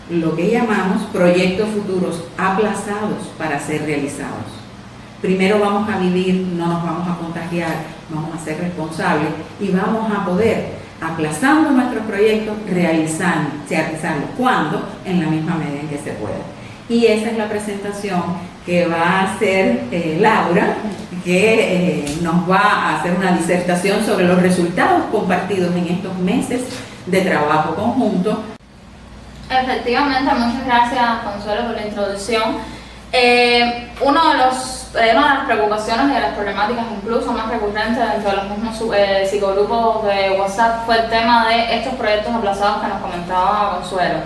lo que llamamos proyectos futuros aplazados para ser realizados. Primero vamos a vivir, no nos vamos a contagiar, vamos a ser responsables y vamos a poder, aplazando nuestros proyectos, realizarlos. ¿Cuándo? En la misma medida en que se pueda. Y esa es la presentación que va a hacer Laura, que nos va a hacer una disertación sobre los resultados compartidos en estos meses de trabajo conjunto. Efectivamente, muchas gracias Consuelo por la introducción. Una de las preocupaciones y de las problemáticas incluso más recurrentes dentro de los mismos psicogrupos de WhatsApp fue el tema de estos proyectos aplazados que nos comentaba Consuelo.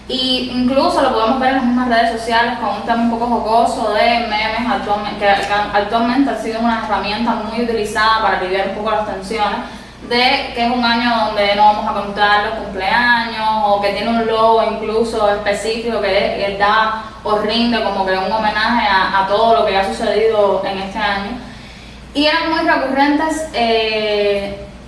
Y incluso lo podemos ver en las mismas redes sociales con un tema un poco jocoso de memes que actualmente ha sido una herramienta muy utilizada para aliviar un poco las tensiones, de que es un año donde no vamos a contar los cumpleaños, o que tiene un logo incluso específico que da o rinde como que un homenaje a todo lo que ha sucedido en este año. Y eran muy recurrentes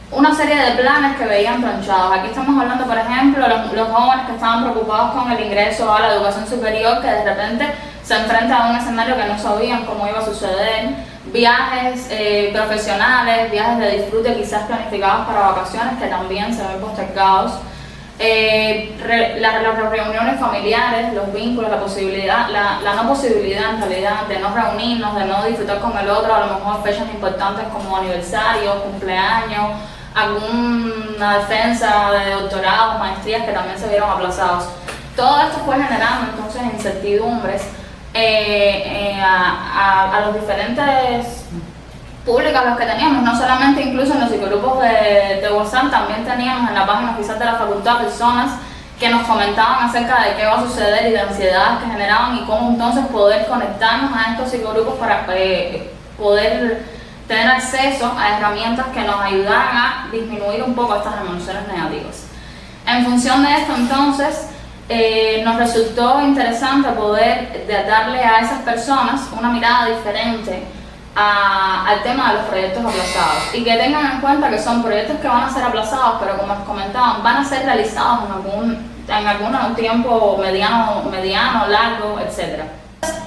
una serie de planes que veían tronchados. Aquí estamos hablando, por ejemplo, los jóvenes que estaban preocupados con el ingreso a la educación superior, que de repente se enfrentan a un escenario que no sabían cómo iba a suceder, viajes profesionales, viajes de disfrute quizás planificados para vacaciones que también se ven postergados, las reuniones familiares, los vínculos, la posibilidad, la no posibilidad en realidad de no reunirnos, de no disfrutar con el otro, a lo mejor fechas importantes como aniversarios, cumpleaños, alguna defensa de doctorados, maestrías que también se vieron aplazados. Todo esto fue generando entonces incertidumbres a los diferentes públicos a los que teníamos, no solamente incluso en los psicogrupos de WhatsApp, también teníamos en la página oficial de la facultad personas que nos comentaban acerca de qué va a suceder y de ansiedades que generaban y cómo entonces poder conectarnos a estos psicogrupos para poder tener acceso a herramientas que nos ayudaran a disminuir un poco estas emociones negativas. En función de esto entonces, nos resultó interesante poder darle a esas personas una mirada diferente al tema de los proyectos aplazados y que tengan en cuenta que son proyectos que van a ser aplazados, pero como les comentaban, van a ser realizados en algún tiempo mediano, largo, etc.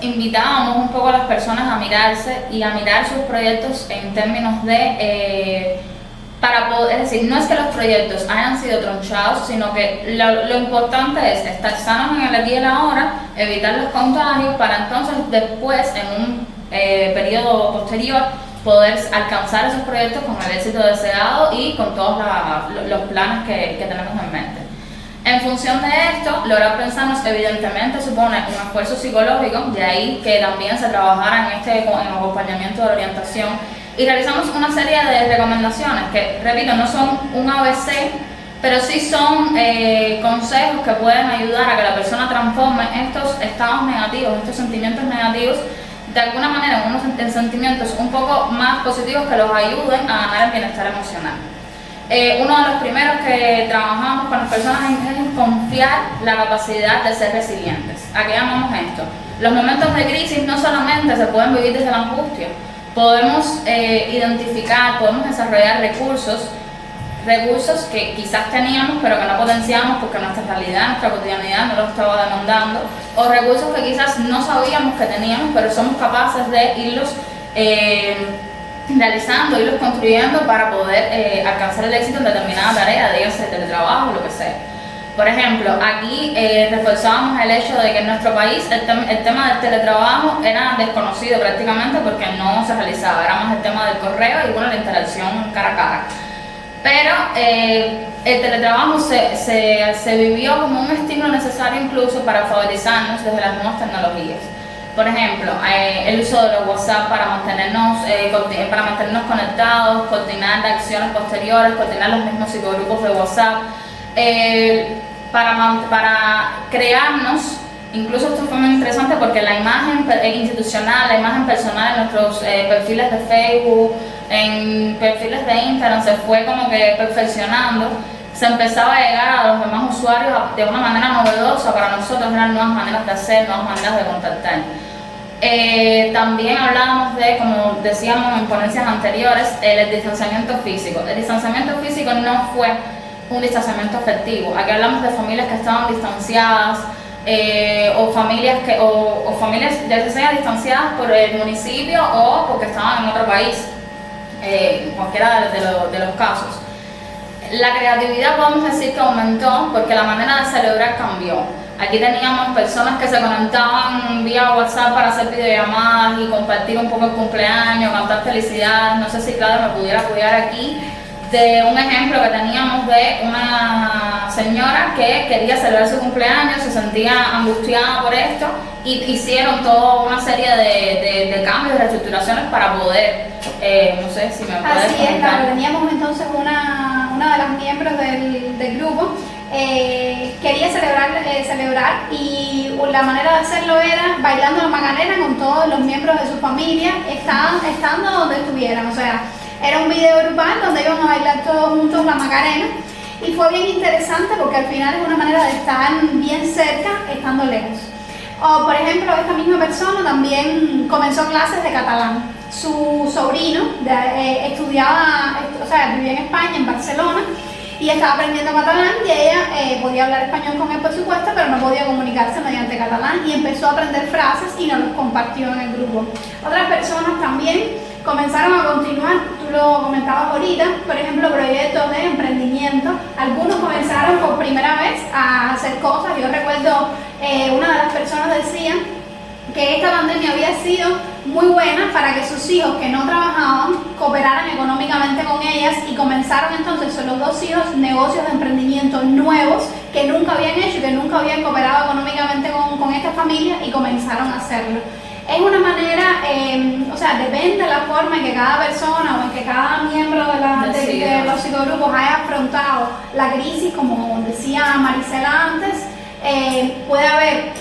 Invitábamos un poco a las personas a mirarse y a mirar sus proyectos en términos de es decir, no es que los proyectos hayan sido tronchados, sino que lo importante es estar sanos en el aquí y el ahora, evitar los contagios para entonces después, en un periodo posterior, poder alcanzar esos proyectos con el éxito deseado y con todos los planes que tenemos en mente. En función de esto, lograr pensarnos evidentemente supone un esfuerzo psicológico, de ahí que también se trabajara en acompañamiento de la orientación. Y realizamos una serie de recomendaciones que, repito, no son un ABC, pero sí son consejos que pueden ayudar a que la persona transforme estos estados negativos, estos sentimientos negativos, de alguna manera en unos sentimientos un poco más positivos que los ayuden a ganar el bienestar emocional. Uno de los primeros que trabajamos con las personas es confiar la capacidad de ser resilientes. ¿A qué llamamos esto? Los momentos de crisis no solamente se pueden vivir desde la angustia, podemos identificar, podemos desarrollar recursos que quizás teníamos pero que no potenciamos porque nuestra realidad, nuestra cotidianidad no lo estaba demandando, o recursos que quizás no sabíamos que teníamos pero somos capaces de irlos realizando, irlos construyendo para poder alcanzar el éxito en determinada tarea, dígase teletrabajo o lo que sea. Por ejemplo, aquí reforzábamos el hecho de que en nuestro país el tema del teletrabajo era desconocido prácticamente porque no se realizaba, era más el tema del correo y bueno, la interacción cara a cara. Pero el teletrabajo se vivió como un estímulo necesario incluso para alfabetizarnos desde las nuevas tecnologías. Por ejemplo, el uso de los WhatsApp para mantenernos conectados, coordinar acciones posteriores, coordinar los mismos psicogrupos de WhatsApp, para crearnos, incluso esto fue muy interesante porque la imagen institucional, la imagen personal en nuestros perfiles de Facebook, en perfiles de Instagram se fue como que perfeccionando, se empezaba a llegar a los demás usuarios de una manera novedosa para nosotros, eran nuevas maneras de hacer, nuevas maneras de contactar. También hablábamos de, como decíamos en ponencias anteriores, el distanciamiento físico. El distanciamiento físico no fue un distanciamiento afectivo. Aquí hablamos de familias que estaban distanciadas, o familias ya sea distanciadas por el municipio o porque estaban en otro país, cualquiera de los casos. La creatividad podemos decir que aumentó porque la manera de celebrar cambió. Aquí teníamos personas que se conectaban vía WhatsApp para hacer videollamadas y compartir un poco el cumpleaños, cantar felicidades. No sé si Claudia me pudiera apoyar aquí de un ejemplo que teníamos de una señora que quería celebrar su cumpleaños, se sentía angustiada por esto y hicieron toda una serie de cambios, de reestructuraciones para poder, no sé si me puedes Así es, comentar. claro, teníamos entonces una de las miembros del grupo quería celebrar y la manera de hacerlo era bailando la Macarena con todos los miembros de su familia, estando donde estuvieran, o sea, era un video grupal donde iban a bailar todos juntos la Macarena y fue bien interesante porque al final es una manera de estar bien cerca estando lejos. O por ejemplo, esta misma persona también comenzó clases de catalán. Su sobrino vivía en España, en Barcelona, y estaba aprendiendo catalán y ella podía hablar español con él por supuesto, pero no podía comunicarse mediante catalán y empezó a aprender frases y nos los compartió en el grupo. Otras personas también comenzaron a continuar, tú lo comentabas ahorita, por ejemplo, proyectos de emprendimiento. Algunos comenzaron por primera vez a hacer cosas. Yo recuerdo una de las personas decía que esta pandemia había sido muy buena para que sus hijos que no trabajaban cooperaran económicamente con ellas y comenzaron entonces los dos hijos negocios de emprendimiento nuevos que nunca habían hecho y que nunca habían cooperado económicamente con esta familia y comenzaron a hacerlo. Es una manera, depende de la forma en que cada persona o en que cada miembro de los psicogrupos haya afrontado la crisis, como decía Marisela antes, puede haber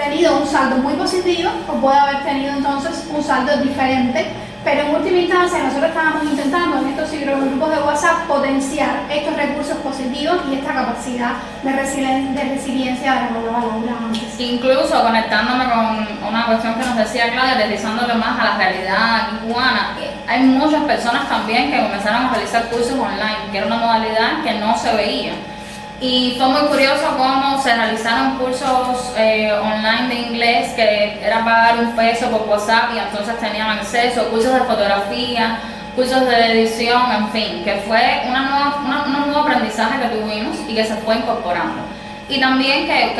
tenido un saldo muy positivo o puede haber tenido entonces un saldo diferente, pero en última instancia nosotros estábamos intentando en estos grupos de WhatsApp potenciar estos recursos positivos y esta capacidad de resiliencia de la que hablaba Laura antes. Incluso conectándome con una cuestión que nos decía Claudia, deslizándolo más a la realidad cubana, hay muchas personas también que comenzaron a realizar cursos online, que era una modalidad que no se veía. Y fue muy curioso cómo se realizaron cursos online de inglés que era pagar $1 por WhatsApp y entonces tenían acceso, cursos de fotografía, cursos de edición, en fin, que fue un nuevo aprendizaje que tuvimos y que se fue incorporando. Y también que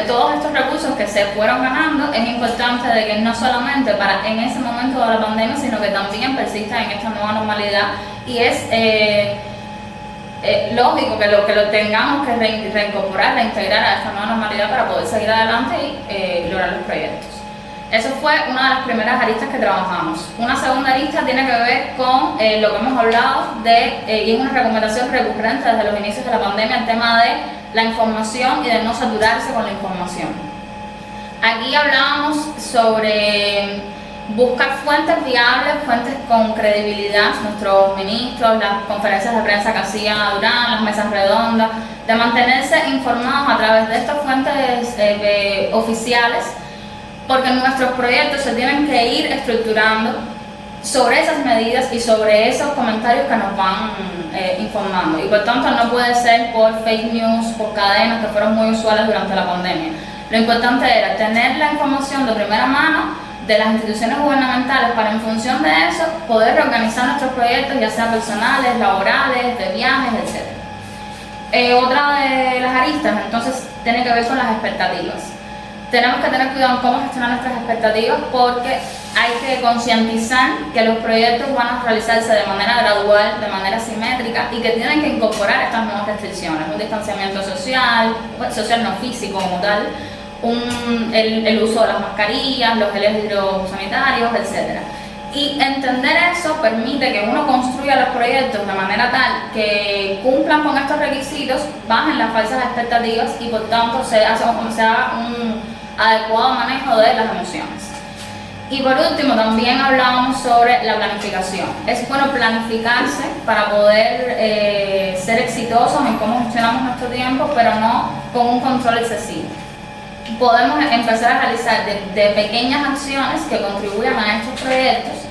todos estos recursos que se fueron ganando es importante de que no solamente en ese momento de la pandemia, sino que también persista en esta nueva normalidad y es lógico que lo tengamos que reincorporar, reintegrar a esta nueva normalidad para poder seguir adelante y lograr los proyectos. Eso fue una de las primeras aristas que trabajamos. Una segunda arista tiene que ver con lo que hemos hablado y es una recomendación recurrente desde los inicios de la pandemia, el tema de la información y de no saturarse con la información. Aquí hablábamos sobre buscar fuentes viables, fuentes con credibilidad, nuestros ministros, las conferencias de prensa que hacía Durán, las mesas redondas, de mantenerse informados a través de estas fuentes oficiales, porque nuestros proyectos se tienen que ir estructurando sobre esas medidas y sobre esos comentarios que nos van informando. Y por tanto no puede ser por fake news, por cadenas que fueron muy usuales durante la pandemia. Lo importante era tener la información de primera mano de las instituciones gubernamentales para en función de eso poder reorganizar nuestros proyectos, ya sean personales, laborales, de viajes, etc. Otra de las aristas entonces tiene que ver con las expectativas. Tenemos que tener cuidado en cómo gestionar nuestras expectativas porque hay que concientizar que los proyectos van a realizarse de manera gradual, de manera simétrica y que tienen que incorporar estas nuevas restricciones, un distanciamiento social no físico como tal, el uso de las mascarillas, los geles hidrosanitarios, etc. Y entender eso permite que uno construya los proyectos de manera tal que cumplan con estos requisitos, bajen las falsas expectativas y por tanto se haga un adecuado manejo de las emociones. Y por último también hablábamos sobre la planificación. Es bueno planificarse para poder ser exitosos en cómo gestionamos nuestro tiempo, pero no con un control excesivo. Podemos empezar a realizar de pequeñas acciones que contribuyan a estos proyectos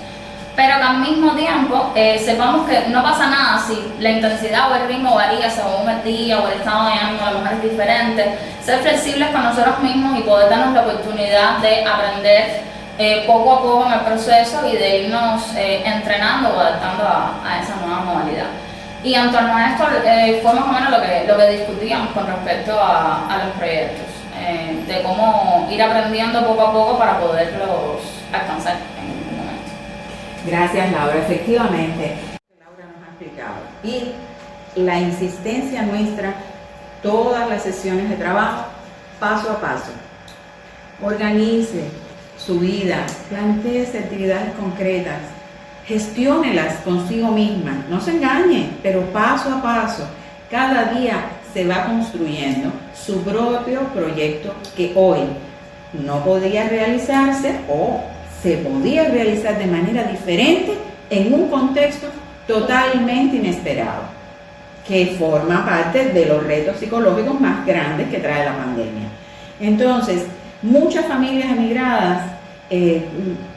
pero que al mismo tiempo sepamos que no pasa nada si la intensidad o el ritmo varía según el día o el estado de ánimo de la mujer es diferente. Ser flexibles con nosotros mismos y poder darnos la oportunidad de aprender poco a poco en el proceso y de irnos entrenando o adaptando a esa nueva modalidad. Y en torno a esto fue más o menos lo que discutíamos con respecto a los proyectos, de cómo ir aprendiendo poco a poco para poderlos alcanzar en un momento. Gracias, Laura. Efectivamente, Laura nos ha explicado. Y la insistencia nuestra, todas las sesiones de trabajo, paso a paso. Organice su vida, plantéese actividades concretas, gestiónelas consigo misma, no se engañe, pero paso a paso, cada día se va construyendo su propio proyecto que hoy no podía realizarse o se podía realizar de manera diferente en un contexto totalmente inesperado, que forma parte de los retos psicológicos más grandes que trae la pandemia. Entonces, muchas familias emigradas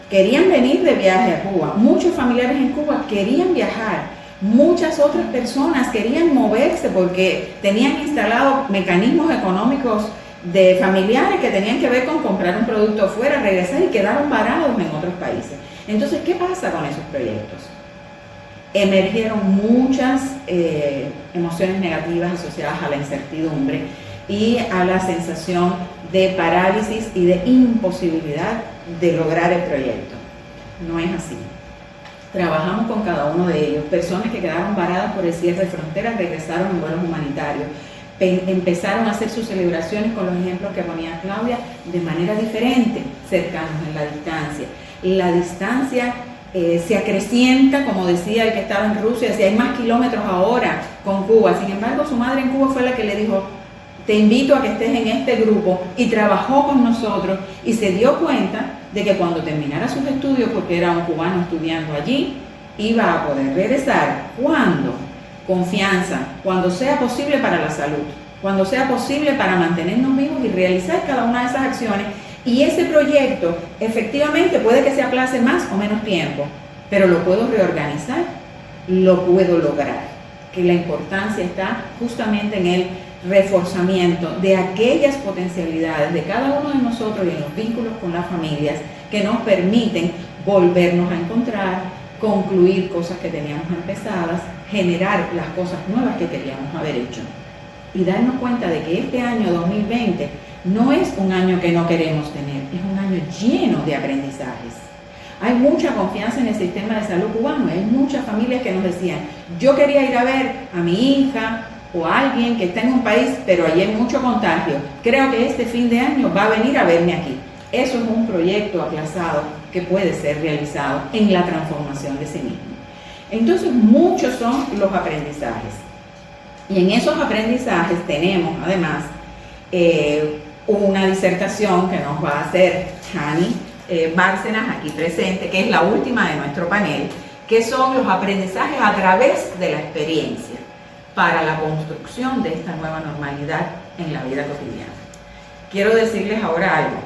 querían venir de viaje a Cuba, muchos familiares en Cuba querían viajar, muchas otras personas querían moverse porque tenían instalados mecanismos económicos de familiares que tenían que ver con comprar un producto fuera, regresar y quedaron varados en otros países. Entonces, ¿qué pasa con esos proyectos? Emergieron muchas emociones negativas asociadas a la incertidumbre y a la sensación de parálisis y de imposibilidad de lograr el proyecto. No es así. Trabajamos con cada uno de ellos. Personas que quedaron varadas por el cierre de fronteras regresaron en vuelos humanitarios. Empezaron a hacer sus celebraciones con los ejemplos que ponía Claudia de manera diferente, cercanos en la distancia. La distancia se acrecienta, como decía el que estaba en Rusia, si hay más kilómetros ahora con Cuba. Sin embargo, su madre en Cuba fue la que le dijo: te invito a que estés en este grupo, y trabajó con nosotros y se dio cuenta de que cuando terminara sus estudios, porque era un cubano estudiando allí, iba a poder regresar. ¿Cuándo? Confianza, cuando sea posible para la salud, cuando sea posible para mantenernos vivos y realizar cada una de esas acciones. Y ese proyecto efectivamente puede que se aplace más o menos tiempo, pero lo puedo reorganizar, lo puedo lograr. Que la importancia está justamente en el reforzamiento de aquellas potencialidades de cada uno de nosotros y en los vínculos con las familias que nos permiten volvernos a encontrar, concluir cosas que teníamos empezadas, generar las cosas nuevas que queríamos haber hecho y darnos cuenta de que este año 2020 no es un año que no queremos tener, es un año lleno de aprendizajes. Hay mucha confianza en el sistema de salud cubano, hay muchas familias que nos decían: yo quería ir a ver a mi hija o a alguien que está en un país, pero allí hay mucho contagio, creo que este fin de año va a venir a verme aquí. Eso es un proyecto aplazado que puede ser realizado en la transformación de sí mismo. Entonces, muchos son los aprendizajes. Y en esos aprendizajes tenemos, además, una disertación que nos va a hacer Hani Bárcenas, aquí presente, que es la última de nuestro panel, que son los aprendizajes a través de la experiencia para la construcción de esta nueva normalidad en la vida cotidiana. Quiero decirles ahora algo.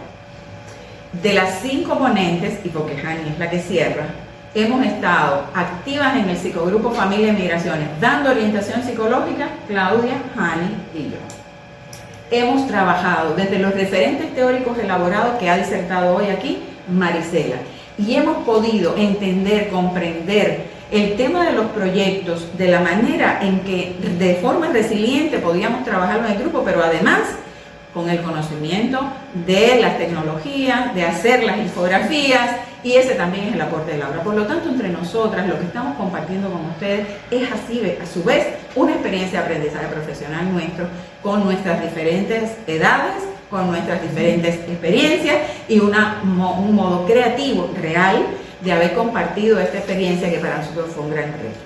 De las 5 ponentes, y porque Hani es la que cierra, hemos estado activas en el psicogrupo Familia y Migraciones, dando orientación psicológica, Claudia, Hani y yo. Hemos trabajado desde los referentes teóricos elaborados que ha disertado hoy aquí Marisela, y hemos podido entender, comprender el tema de los proyectos, de la manera en que de forma resiliente podíamos trabajarlo en el grupo, pero además con el conocimiento de las tecnologías, de hacer las infografías, y ese también es el aporte de Laura. Por lo tanto, entre nosotras, lo que estamos compartiendo con ustedes es así, a su vez, una experiencia de aprendizaje profesional nuestro, con nuestras diferentes edades, con nuestras diferentes experiencias, y un modo creativo, real, de haber compartido esta experiencia que para nosotros fue un gran reto.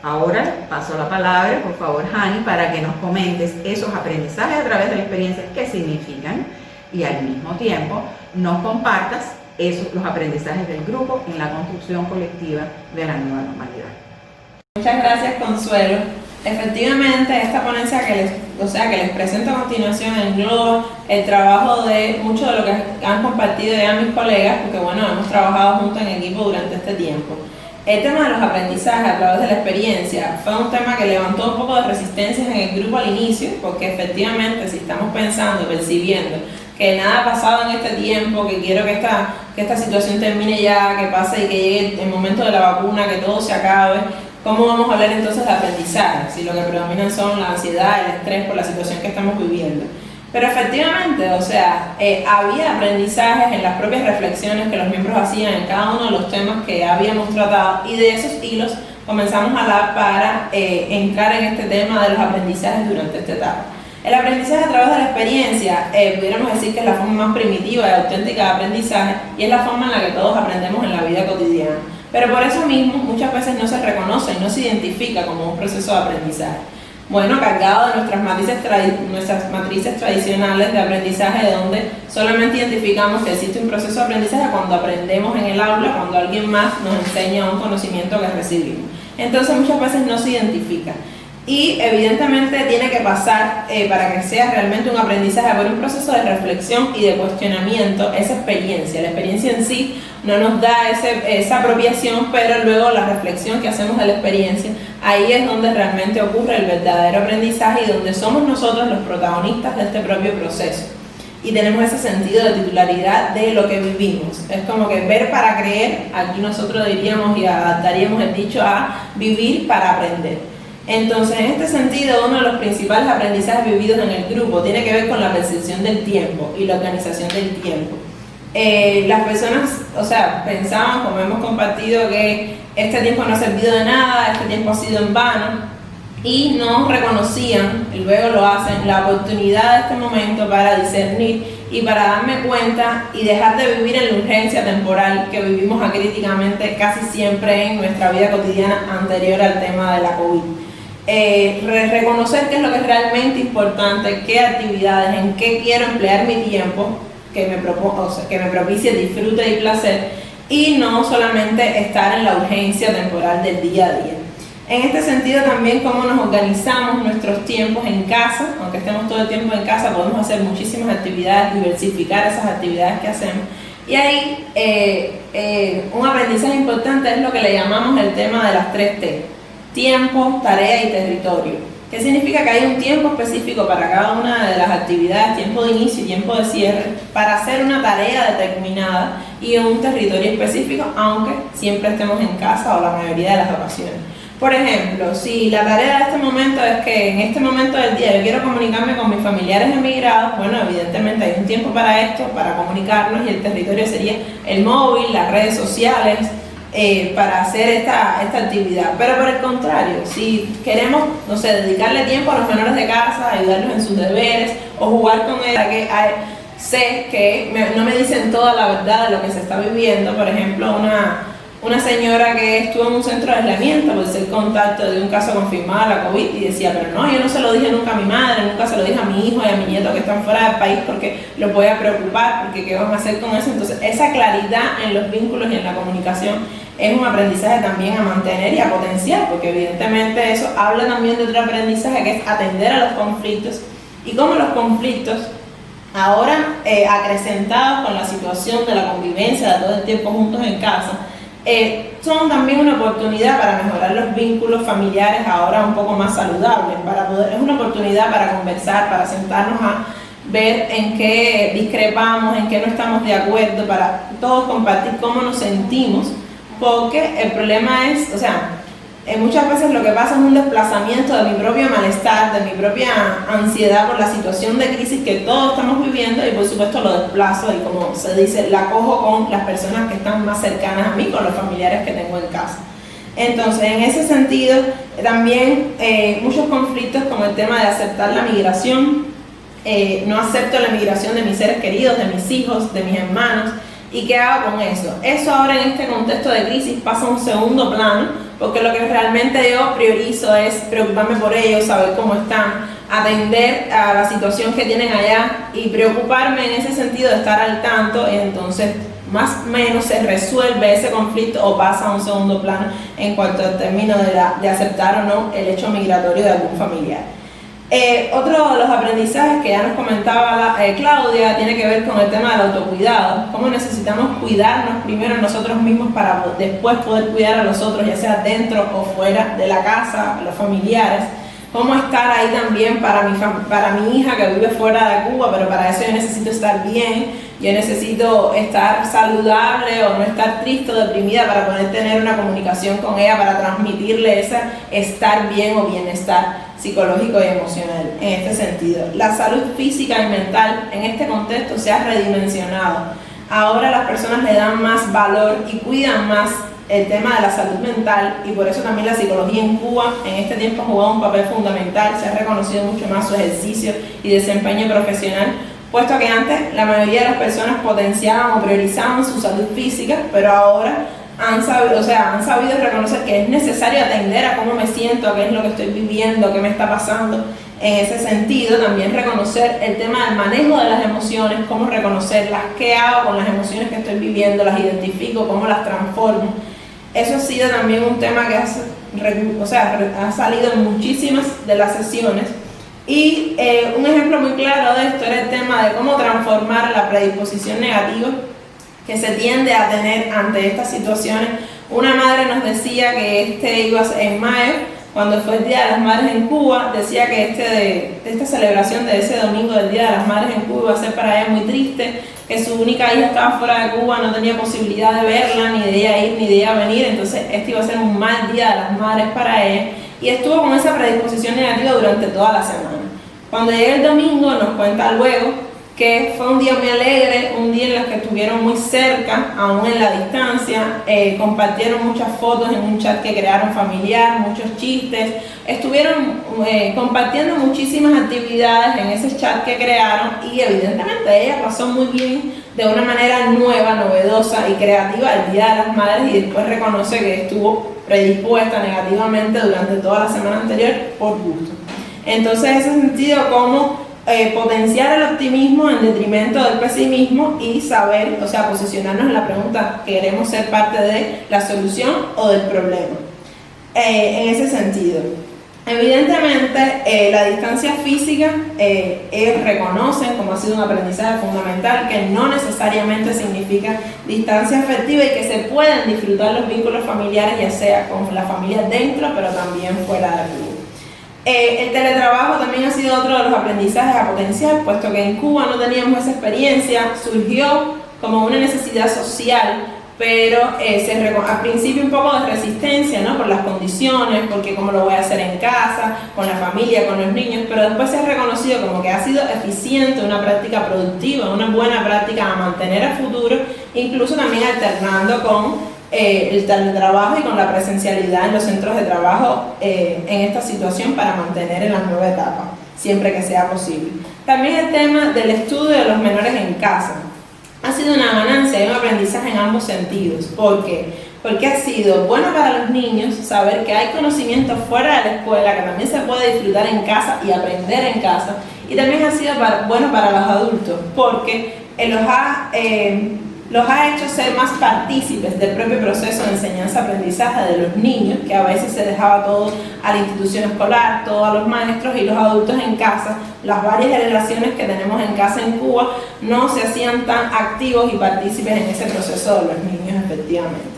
Ahora paso la palabra, por favor, Hani, para que nos comentes esos aprendizajes a través de la experiencia, qué significan, y al mismo tiempo nos compartas los aprendizajes del grupo en la construcción colectiva de la nueva normalidad. Muchas gracias, Consuelo. Efectivamente, esta ponencia que les presento a continuación engloba el trabajo de mucho de lo que han compartido ya mis colegas, porque bueno, hemos trabajado juntos en equipo durante este tiempo. el tema de los aprendizajes a través de la experiencia fue un tema que levantó un poco de resistencias en el grupo al inicio, porque efectivamente si estamos pensando, percibiendo que nada ha pasado en este tiempo, que quiero que esta situación termine ya, que pase y que llegue el momento de la vacuna, que todo se acabe, ¿cómo vamos a hablar entonces de aprendizaje? Si lo que predominan son la ansiedad, el estrés por la situación que estamos viviendo. Pero efectivamente, o sea, había aprendizajes en las propias reflexiones que los miembros hacían en cada uno de los temas que habíamos tratado, y de esos hilos comenzamos a hablar para entrar en este tema de los aprendizajes durante esta etapa. El aprendizaje a través de la experiencia, pudiéramos decir que es la forma más primitiva y auténtica de aprendizaje, y es la forma en la que todos aprendemos en la vida cotidiana. Pero por eso mismo muchas veces no se reconoce y no se identifica como un proceso de aprendizaje. Bueno, cargado de nuestras matrices tradicionales de aprendizaje, donde solamente identificamos que existe un proceso de aprendizaje cuando aprendemos en el aula, cuando alguien más nos enseña un conocimiento que recibimos. Entonces muchas veces no se identifica. Y evidentemente tiene que pasar, para que sea realmente un aprendizaje, por un proceso de reflexión y de cuestionamiento, esa experiencia. La experiencia en sí no nos da esa apropiación, pero luego la reflexión que hacemos de la experiencia, ahí es donde realmente ocurre el verdadero aprendizaje y donde somos nosotros los protagonistas de este propio proceso. Y tenemos ese sentido de titularidad de lo que vivimos. Es como que ver para creer, aquí nosotros diríamos y adaptaríamos el dicho a vivir para aprender. Entonces, en este sentido, uno de los principales aprendizajes vividos en el grupo tiene que ver con la percepción del tiempo y la organización del tiempo. Las personas, o sea, pensaban, como hemos compartido, que este tiempo no ha servido de nada, este tiempo ha sido en vano, y no reconocían, y luego lo hacen, la oportunidad de este momento para discernir y para darme cuenta y dejar de vivir en la urgencia temporal que vivimos acríticamente casi siempre en nuestra vida cotidiana anterior al tema de la COVID. Reconocer qué es lo que es realmente importante, qué actividades, en qué quiero emplear mi tiempo, que me propicie disfrute y placer, y no solamente estar en la urgencia temporal del día a día. En este sentido también cómo nos organizamos nuestros tiempos en casa, aunque estemos todo el tiempo en casa, podemos hacer muchísimas actividades, diversificar esas actividades que hacemos. Y ahí un aprendizaje importante es lo que le llamamos el tema de las 3T: tiempo, tarea y territorio. ¿Qué significa? Que hay un tiempo específico para cada una de las actividades, tiempo de inicio y tiempo de cierre, para hacer una tarea determinada, y un territorio específico, aunque siempre estemos en casa o la mayoría de las ocasiones. Por ejemplo, si la tarea de este momento es que en este momento del día yo quiero comunicarme con mis familiares emigrados, bueno, evidentemente hay un tiempo para esto, para comunicarnos, y el territorio sería el móvil, las redes sociales, para hacer esta actividad. Pero por el contrario, si queremos, no sé, dedicarle tiempo a los menores de casa, ayudarlos en sus deberes o jugar con ellos, que sé que no me dicen toda la verdad de lo que se está viviendo. Por ejemplo, una señora que estuvo en un centro de aislamiento por ser contacto de un caso confirmado de la COVID, y decía, pero no, yo no se lo dije nunca a mi madre, nunca se lo dije a mi hijo y a mi nieto que están fuera del país porque los voy a preocupar, porque qué van a hacer con eso. Entonces esa claridad en los vínculos y en la comunicación es un aprendizaje también a mantener y a potenciar, porque evidentemente eso habla también de otro aprendizaje, que es atender a los conflictos, y cómo los conflictos ahora acrecentados con la situación de la convivencia de todo el tiempo juntos en casa, son también una oportunidad para mejorar los vínculos familiares ahora un poco más saludables, es una oportunidad para conversar, para sentarnos a ver en qué discrepamos, en qué no estamos de acuerdo, para todos compartir cómo nos sentimos, porque el problema es, o sea, muchas veces lo que pasa es un desplazamiento de mi propio malestar, de mi propia ansiedad por la situación de crisis que todos estamos viviendo, y por supuesto lo desplazo y, como se dice, la cojo con las personas que están más cercanas a mí, con los familiares que tengo en casa. Entonces, en ese sentido, también muchos conflictos con el tema de aceptar la migración. No acepto la migración de mis seres queridos, de mis hijos, de mis hermanos. ¿Y qué hago con eso? Eso ahora en este contexto de crisis pasa a un segundo plano, porque lo que realmente yo priorizo es preocuparme por ellos, saber cómo están, atender a la situación que tienen allá y preocuparme en ese sentido de estar al tanto, y entonces más o menos se resuelve ese conflicto o pasa a un segundo plano en cuanto al término de aceptar o no el hecho migratorio de algún familiar. Otro de los aprendizajes que ya nos comentaba Claudia tiene que ver con el tema del autocuidado, cómo necesitamos cuidarnos primero nosotros mismos para después poder cuidar a los otros, ya sea dentro o fuera de la casa, a los familiares, cómo estar ahí también para mi hija que vive fuera de Cuba, pero para eso yo necesito estar bien, yo necesito estar saludable o no estar triste o deprimida para poder tener una comunicación con ella, para transmitirle ese estar bien o bienestar psicológico y emocional en este sentido. La salud física y mental en este contexto se ha redimensionado. Ahora las personas le dan más valor y cuidan más el tema de la salud mental, y por eso también la psicología en Cuba en este tiempo ha jugado un papel fundamental. Se ha reconocido mucho más su ejercicio y desempeño profesional, puesto que antes la mayoría de las personas potenciaban o priorizaban su salud física, pero ahora han sabido reconocer que es necesario atender a cómo me siento, a qué es lo que estoy viviendo, qué me está pasando. En ese sentido, también reconocer el tema del manejo de las emociones, cómo reconocerlas, qué hago con las emociones que estoy viviendo, las identifico, cómo las transformo. Eso ha sido también un tema que ha salido en muchísimas de las sesiones. Y un ejemplo muy claro de esto era el tema de cómo transformar la predisposición negativa que se tiende a tener ante estas situaciones. Una madre nos decía que iba en mayo, cuando fue el Día de las Madres en Cuba, decía que esta celebración de ese domingo del Día de las Madres en Cuba iba a ser para ella muy triste, que su única hija estaba fuera de Cuba, no tenía posibilidad de verla, ni de ella ir, ni de ella venir, entonces este iba a ser un mal Día de las Madres para ella, y estuvo con esa predisposición negativa durante toda la semana. Cuando llega el domingo nos cuenta luego que fue un día muy alegre, un día en el que estuvieron muy cerca, aún en la distancia, compartieron muchas fotos en un chat que crearon familiar, muchos chistes, estuvieron compartiendo muchísimas actividades en ese chat que crearon, y evidentemente ella pasó muy bien, de una manera nueva, novedosa y creativa el Día de las Madres, y después reconoce que estuvo predispuesta negativamente durante toda la semana anterior por gusto. Entonces, en ese sentido, como potenciar el optimismo en detrimento del pesimismo y saber, posicionarnos en la pregunta, ¿queremos ser parte de la solución o del problema? En ese sentido, evidentemente la distancia física, ellos reconocen como ha sido un aprendizaje fundamental, que no necesariamente significa distancia afectiva y que se pueden disfrutar los vínculos familiares, ya sea con la familia dentro, pero también fuera de Cuba. El teletrabajo también ha sido otro de los aprendizajes a potenciar, puesto que en Cuba no teníamos esa experiencia, surgió como una necesidad social, pero al principio un poco de resistencia, ¿no? Por las condiciones, porque cómo lo voy a hacer en casa, con la familia, con los niños, pero después se ha reconocido como que ha sido eficiente, una práctica productiva, una buena práctica a mantener a futuro, incluso también alternando con el teletrabajo y con la presencialidad en los centros de trabajo en esta situación para mantener en la nueva etapa, siempre que sea posible. También el tema del estudio de los menores en casa ha sido una ganancia y un aprendizaje en ambos sentidos. ¿Por qué? Porque ha sido bueno para los niños saber que hay conocimiento fuera de la escuela, que también se puede disfrutar en casa y aprender en casa, y también ha sido bueno para los adultos, porque los ha hecho ser más partícipes del propio proceso de enseñanza-aprendizaje de los niños, que a veces se dejaba todo a la institución escolar, todo a los maestros, y los adultos en casa, las varias generaciones que tenemos en casa en Cuba, no se hacían tan activos y partícipes en ese proceso de los niños, efectivamente.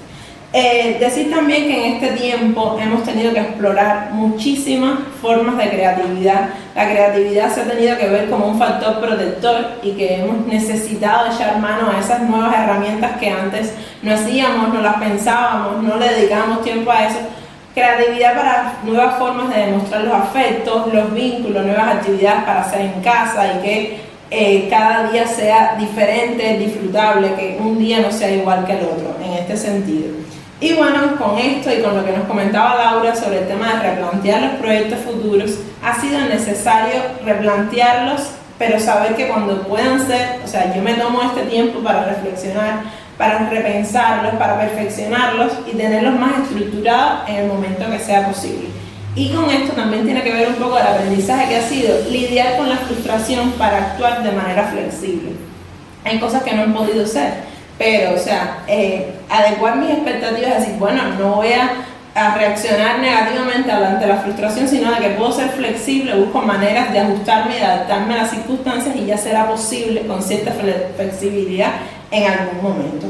Decir también que en este tiempo hemos tenido que explorar muchísimas formas de creatividad. La creatividad se ha tenido que ver como un factor protector y que hemos necesitado echar mano a esas nuevas herramientas que antes no hacíamos, no las pensábamos, no le dedicábamos tiempo a eso. Creatividad para nuevas formas de demostrar los afectos, los vínculos, nuevas actividades para hacer en casa y que cada día sea diferente, disfrutable, que un día no sea igual que el otro, en este sentido. Y bueno, con esto y con lo que nos comentaba Laura sobre el tema de replantear los proyectos futuros, ha sido necesario replantearlos, pero saber que cuando puedan ser, yo me tomo este tiempo para reflexionar, para repensarlos, para perfeccionarlos y tenerlos más estructurados en el momento que sea posible. Y con esto también tiene que ver un poco el aprendizaje que ha sido lidiar con la frustración para actuar de manera flexible. Hay cosas que no han podido ser, pero adecuar mis expectativas, decir, bueno, no voy a a reaccionar negativamente ante la frustración, sino de que puedo ser flexible, busco maneras de ajustarme y de adaptarme a las circunstancias y ya será posible con cierta flexibilidad en algún momento.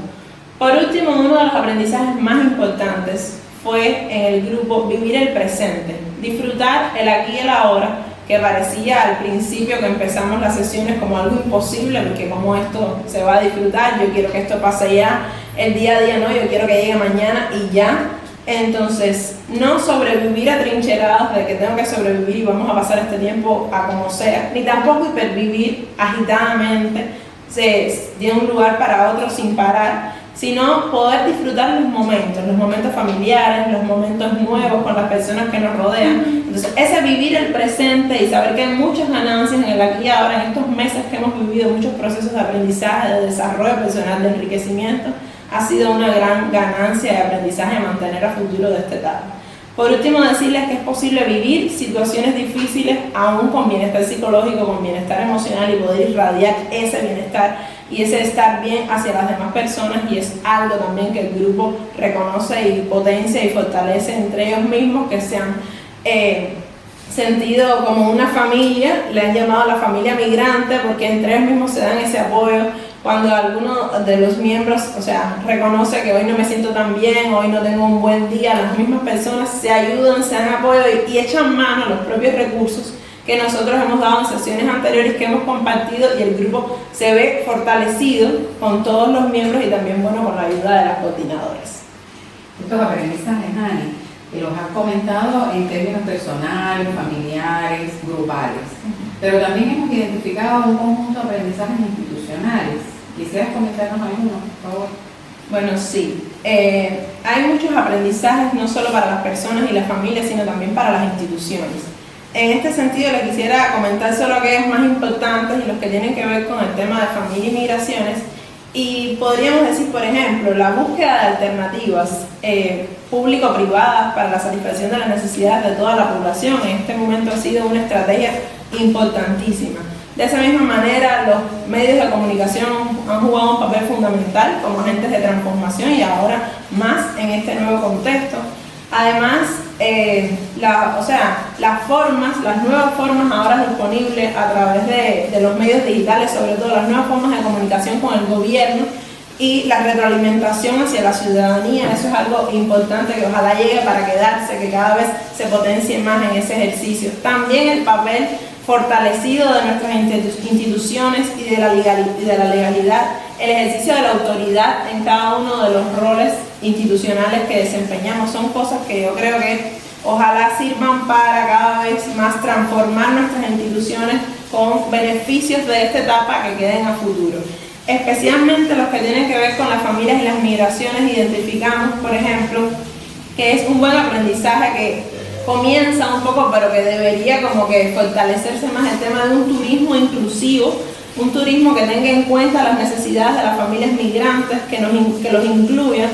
Por último, uno de los aprendizajes más importantes fue en el grupo vivir el presente, disfrutar el aquí y el ahora, que parecía al principio que empezamos las sesiones como algo imposible, porque como esto se va a disfrutar, yo quiero que esto pase ya, el día a día no, yo quiero que llegue mañana y ya. Entonces, no sobrevivir atrincherados de que tengo que sobrevivir y vamos a pasar este tiempo a como sea, ni tampoco hipervivir agitadamente de un lugar para otro sin parar, sino poder disfrutar los momentos familiares, los momentos nuevos con las personas que nos rodean. Entonces, ese vivir el presente y saber que hay muchas ganancias en el aquí y ahora, en estos meses que hemos vivido muchos procesos de aprendizaje, de desarrollo personal, de enriquecimiento, ha sido una gran ganancia de aprendizaje a mantener a futuro de esta etapa. Por último, decirles que es posible vivir situaciones difíciles aún con bienestar psicológico, con bienestar emocional y poder irradiar ese bienestar y ese estar bien hacia las demás personas, y es algo también que el grupo reconoce y potencia y fortalece entre ellos mismos, que se han sentido como una familia, le han llamado la familia migrante, porque entre ellos mismos se dan ese apoyo. Cuando alguno de los miembros, reconoce que hoy no me siento tan bien, hoy no tengo un buen día, las mismas personas se ayudan, se dan apoyo y echan mano a los propios recursos que nosotros hemos dado en sesiones anteriores, que hemos compartido, y el grupo se ve fortalecido con todos los miembros y también, bueno, con la ayuda de las coordinadoras. Estos aprendizajes, Ani, los has comentado en términos personales, familiares, grupales, pero también hemos identificado un conjunto de aprendizajes institucionales. ¿Quisieras comentarnos alguno, por favor? Bueno, sí. Hay muchos aprendizajes, no solo para las personas y las familias, sino también para las instituciones. En este sentido, les quisiera comentar solo aquellos más importantes y los que tienen que ver con el tema de familia y migraciones. Y podríamos decir, por ejemplo, la búsqueda de alternativas público-privadas para la satisfacción de las necesidades de toda la población. En este momento ha sido una estrategia importantísima. De esa misma manera, los medios de comunicación han jugado un papel fundamental como agentes de transformación, y ahora más en este nuevo contexto. Además, las nuevas formas ahora disponibles a través de los medios digitales, sobre todo las nuevas formas de comunicación con el gobierno y la retroalimentación hacia la ciudadanía, eso es algo importante que ojalá llegue para quedarse, que cada vez se potencie más en ese ejercicio. También el papel fortalecido de nuestras instituciones y de la legalidad, el ejercicio de la autoridad en cada uno de los roles institucionales que desempeñamos, son cosas que yo creo que ojalá sirvan para cada vez más transformar nuestras instituciones con beneficios de esta etapa que queden a futuro. Especialmente los que tienen que ver con las familias y las migraciones, identificamos, por ejemplo, que es un buen aprendizaje que comienza un poco, pero que debería como que fortalecerse más, el tema de un turismo inclusivo, un turismo que tenga en cuenta las necesidades de las familias migrantes, que los incluya,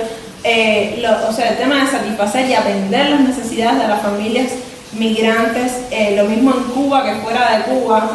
el tema de satisfacer y atender las necesidades de las familias migrantes, lo mismo en Cuba que fuera de Cuba,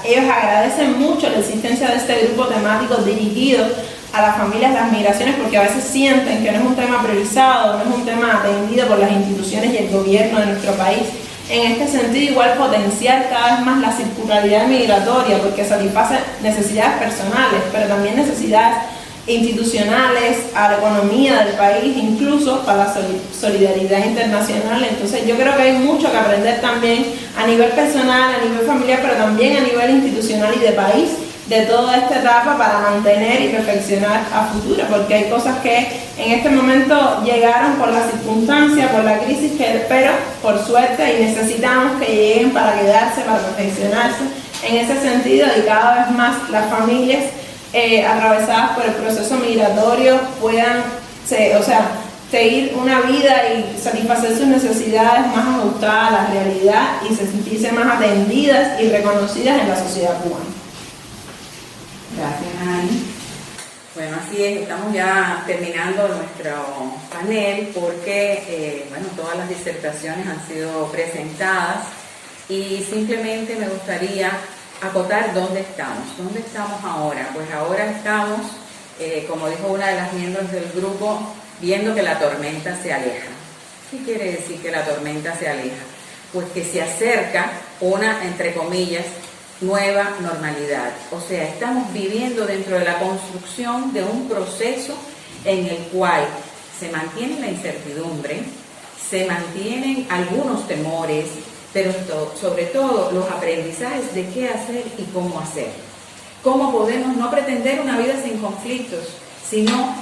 ellos agradecen mucho la existencia de este grupo temático dirigido a las familias, las migraciones, porque a veces sienten que no es un tema priorizado, no es un tema atendido por las instituciones y el gobierno de nuestro país. En este sentido, igual potenciar cada vez más la circularidad migratoria, porque satisface necesidades personales, pero también necesidades institucionales, a la economía del país, incluso para la solidaridad internacional. Entonces yo creo que hay mucho que aprender también a nivel personal, a nivel familiar, pero también a nivel institucional y de país, de toda esta etapa, para mantener y perfeccionar a futuro, porque hay cosas que en este momento llegaron por las circunstancias, por la crisis, pero por suerte y necesitamos que lleguen para quedarse, para perfeccionarse en ese sentido, y cada vez más las familias atravesadas por el proceso migratorio puedan seguir una vida y satisfacer sus necesidades más ajustadas a la realidad y sentirse más atendidas y reconocidas en la sociedad cubana. Gracias, Ani. Bueno, así es, estamos ya terminando nuestro panel porque todas las disertaciones han sido presentadas y simplemente me gustaría acotar dónde estamos ahora. Pues ahora estamos, como dijo una de las miembros del grupo, viendo que la tormenta se aleja. ¿Qué quiere decir que la tormenta se aleja? Pues que se acerca una, entre comillas, nueva normalidad. O sea, estamos viviendo dentro de la construcción de un proceso en el cual se mantiene la incertidumbre, se mantienen algunos temores, pero sobre todo los aprendizajes de qué hacer y cómo hacer. Cómo podemos no pretender una vida sin conflictos, sino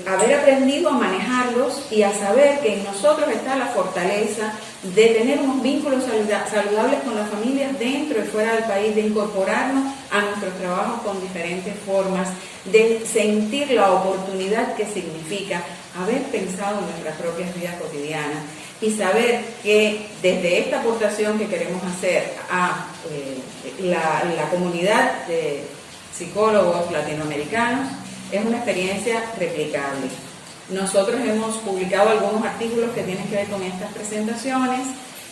haber aprendido a manejarlos y a saber que en nosotros está la fortaleza de tener unos vínculos saludables con las familias dentro y fuera del país, de incorporarnos a nuestros trabajos con diferentes formas, de sentir la oportunidad que significa haber pensado en nuestras propias vidas cotidianas y saber que desde esta aportación que queremos hacer a la comunidad de psicólogos latinoamericanos, es una experiencia replicable. Nosotros hemos publicado algunos artículos que tienen que ver con estas presentaciones.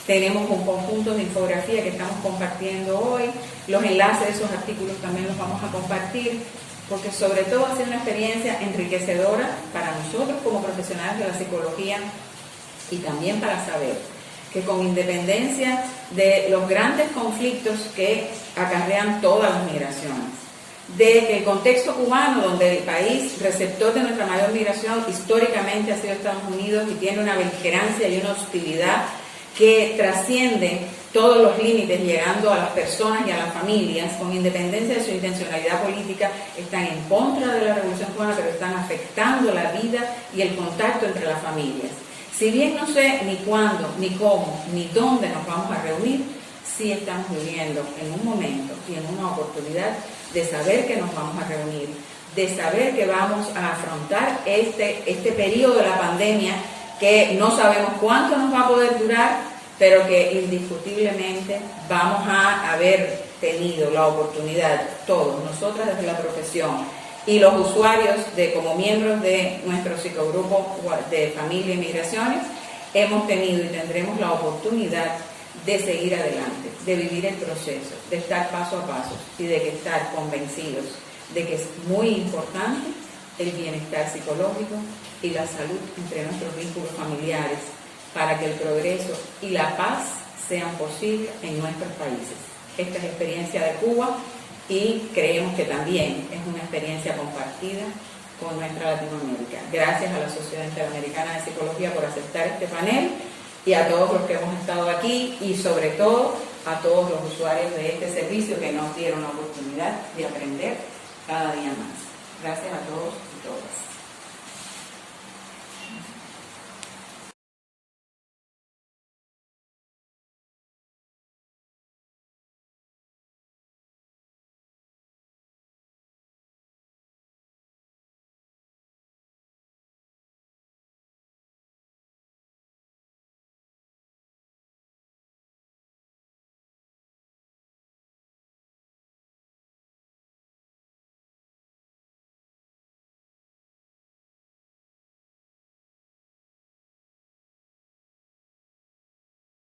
Tenemos un conjunto de infografía que estamos compartiendo hoy. Los enlaces de esos artículos también los vamos a compartir, porque sobre todo ha sido una experiencia enriquecedora para nosotros como profesionales de la psicología y también para saber que con independencia de los grandes conflictos que acarrean todas las migraciones, de que el contexto cubano, donde el país receptor de nuestra mayor migración históricamente ha sido Estados Unidos y tiene una beligerancia y una hostilidad que trasciende todos los límites, llegando a las personas y a las familias, con independencia de su intencionalidad política, están en contra de la Revolución Cubana, pero están afectando la vida y el contacto entre las familias. Si bien no sé ni cuándo, ni cómo, ni dónde nos vamos a reunir, sí estamos viviendo en un momento y en una oportunidad de saber que nos vamos a reunir, de saber que vamos a afrontar este periodo de la pandemia que no sabemos cuánto nos va a poder durar, pero que indiscutiblemente vamos a haber tenido la oportunidad, todos, nosotras desde la profesión y los usuarios como miembros de nuestro psicogrupo de Familia y Migraciones, hemos tenido y tendremos la oportunidad de seguir adelante, de vivir el proceso, de estar paso a paso y de estar convencidos de que es muy importante el bienestar psicológico y la salud entre nuestros vínculos familiares para que el progreso y la paz sean posibles en nuestros países. Esta es la experiencia de Cuba y creemos que también es una experiencia compartida con nuestra Latinoamérica. Gracias a la Sociedad Interamericana de Psicología por aceptar este panel y a todos los que hemos estado aquí y sobre todo a todos los usuarios de este servicio que nos dieron la oportunidad de aprender cada día más. Gracias a todos y todas.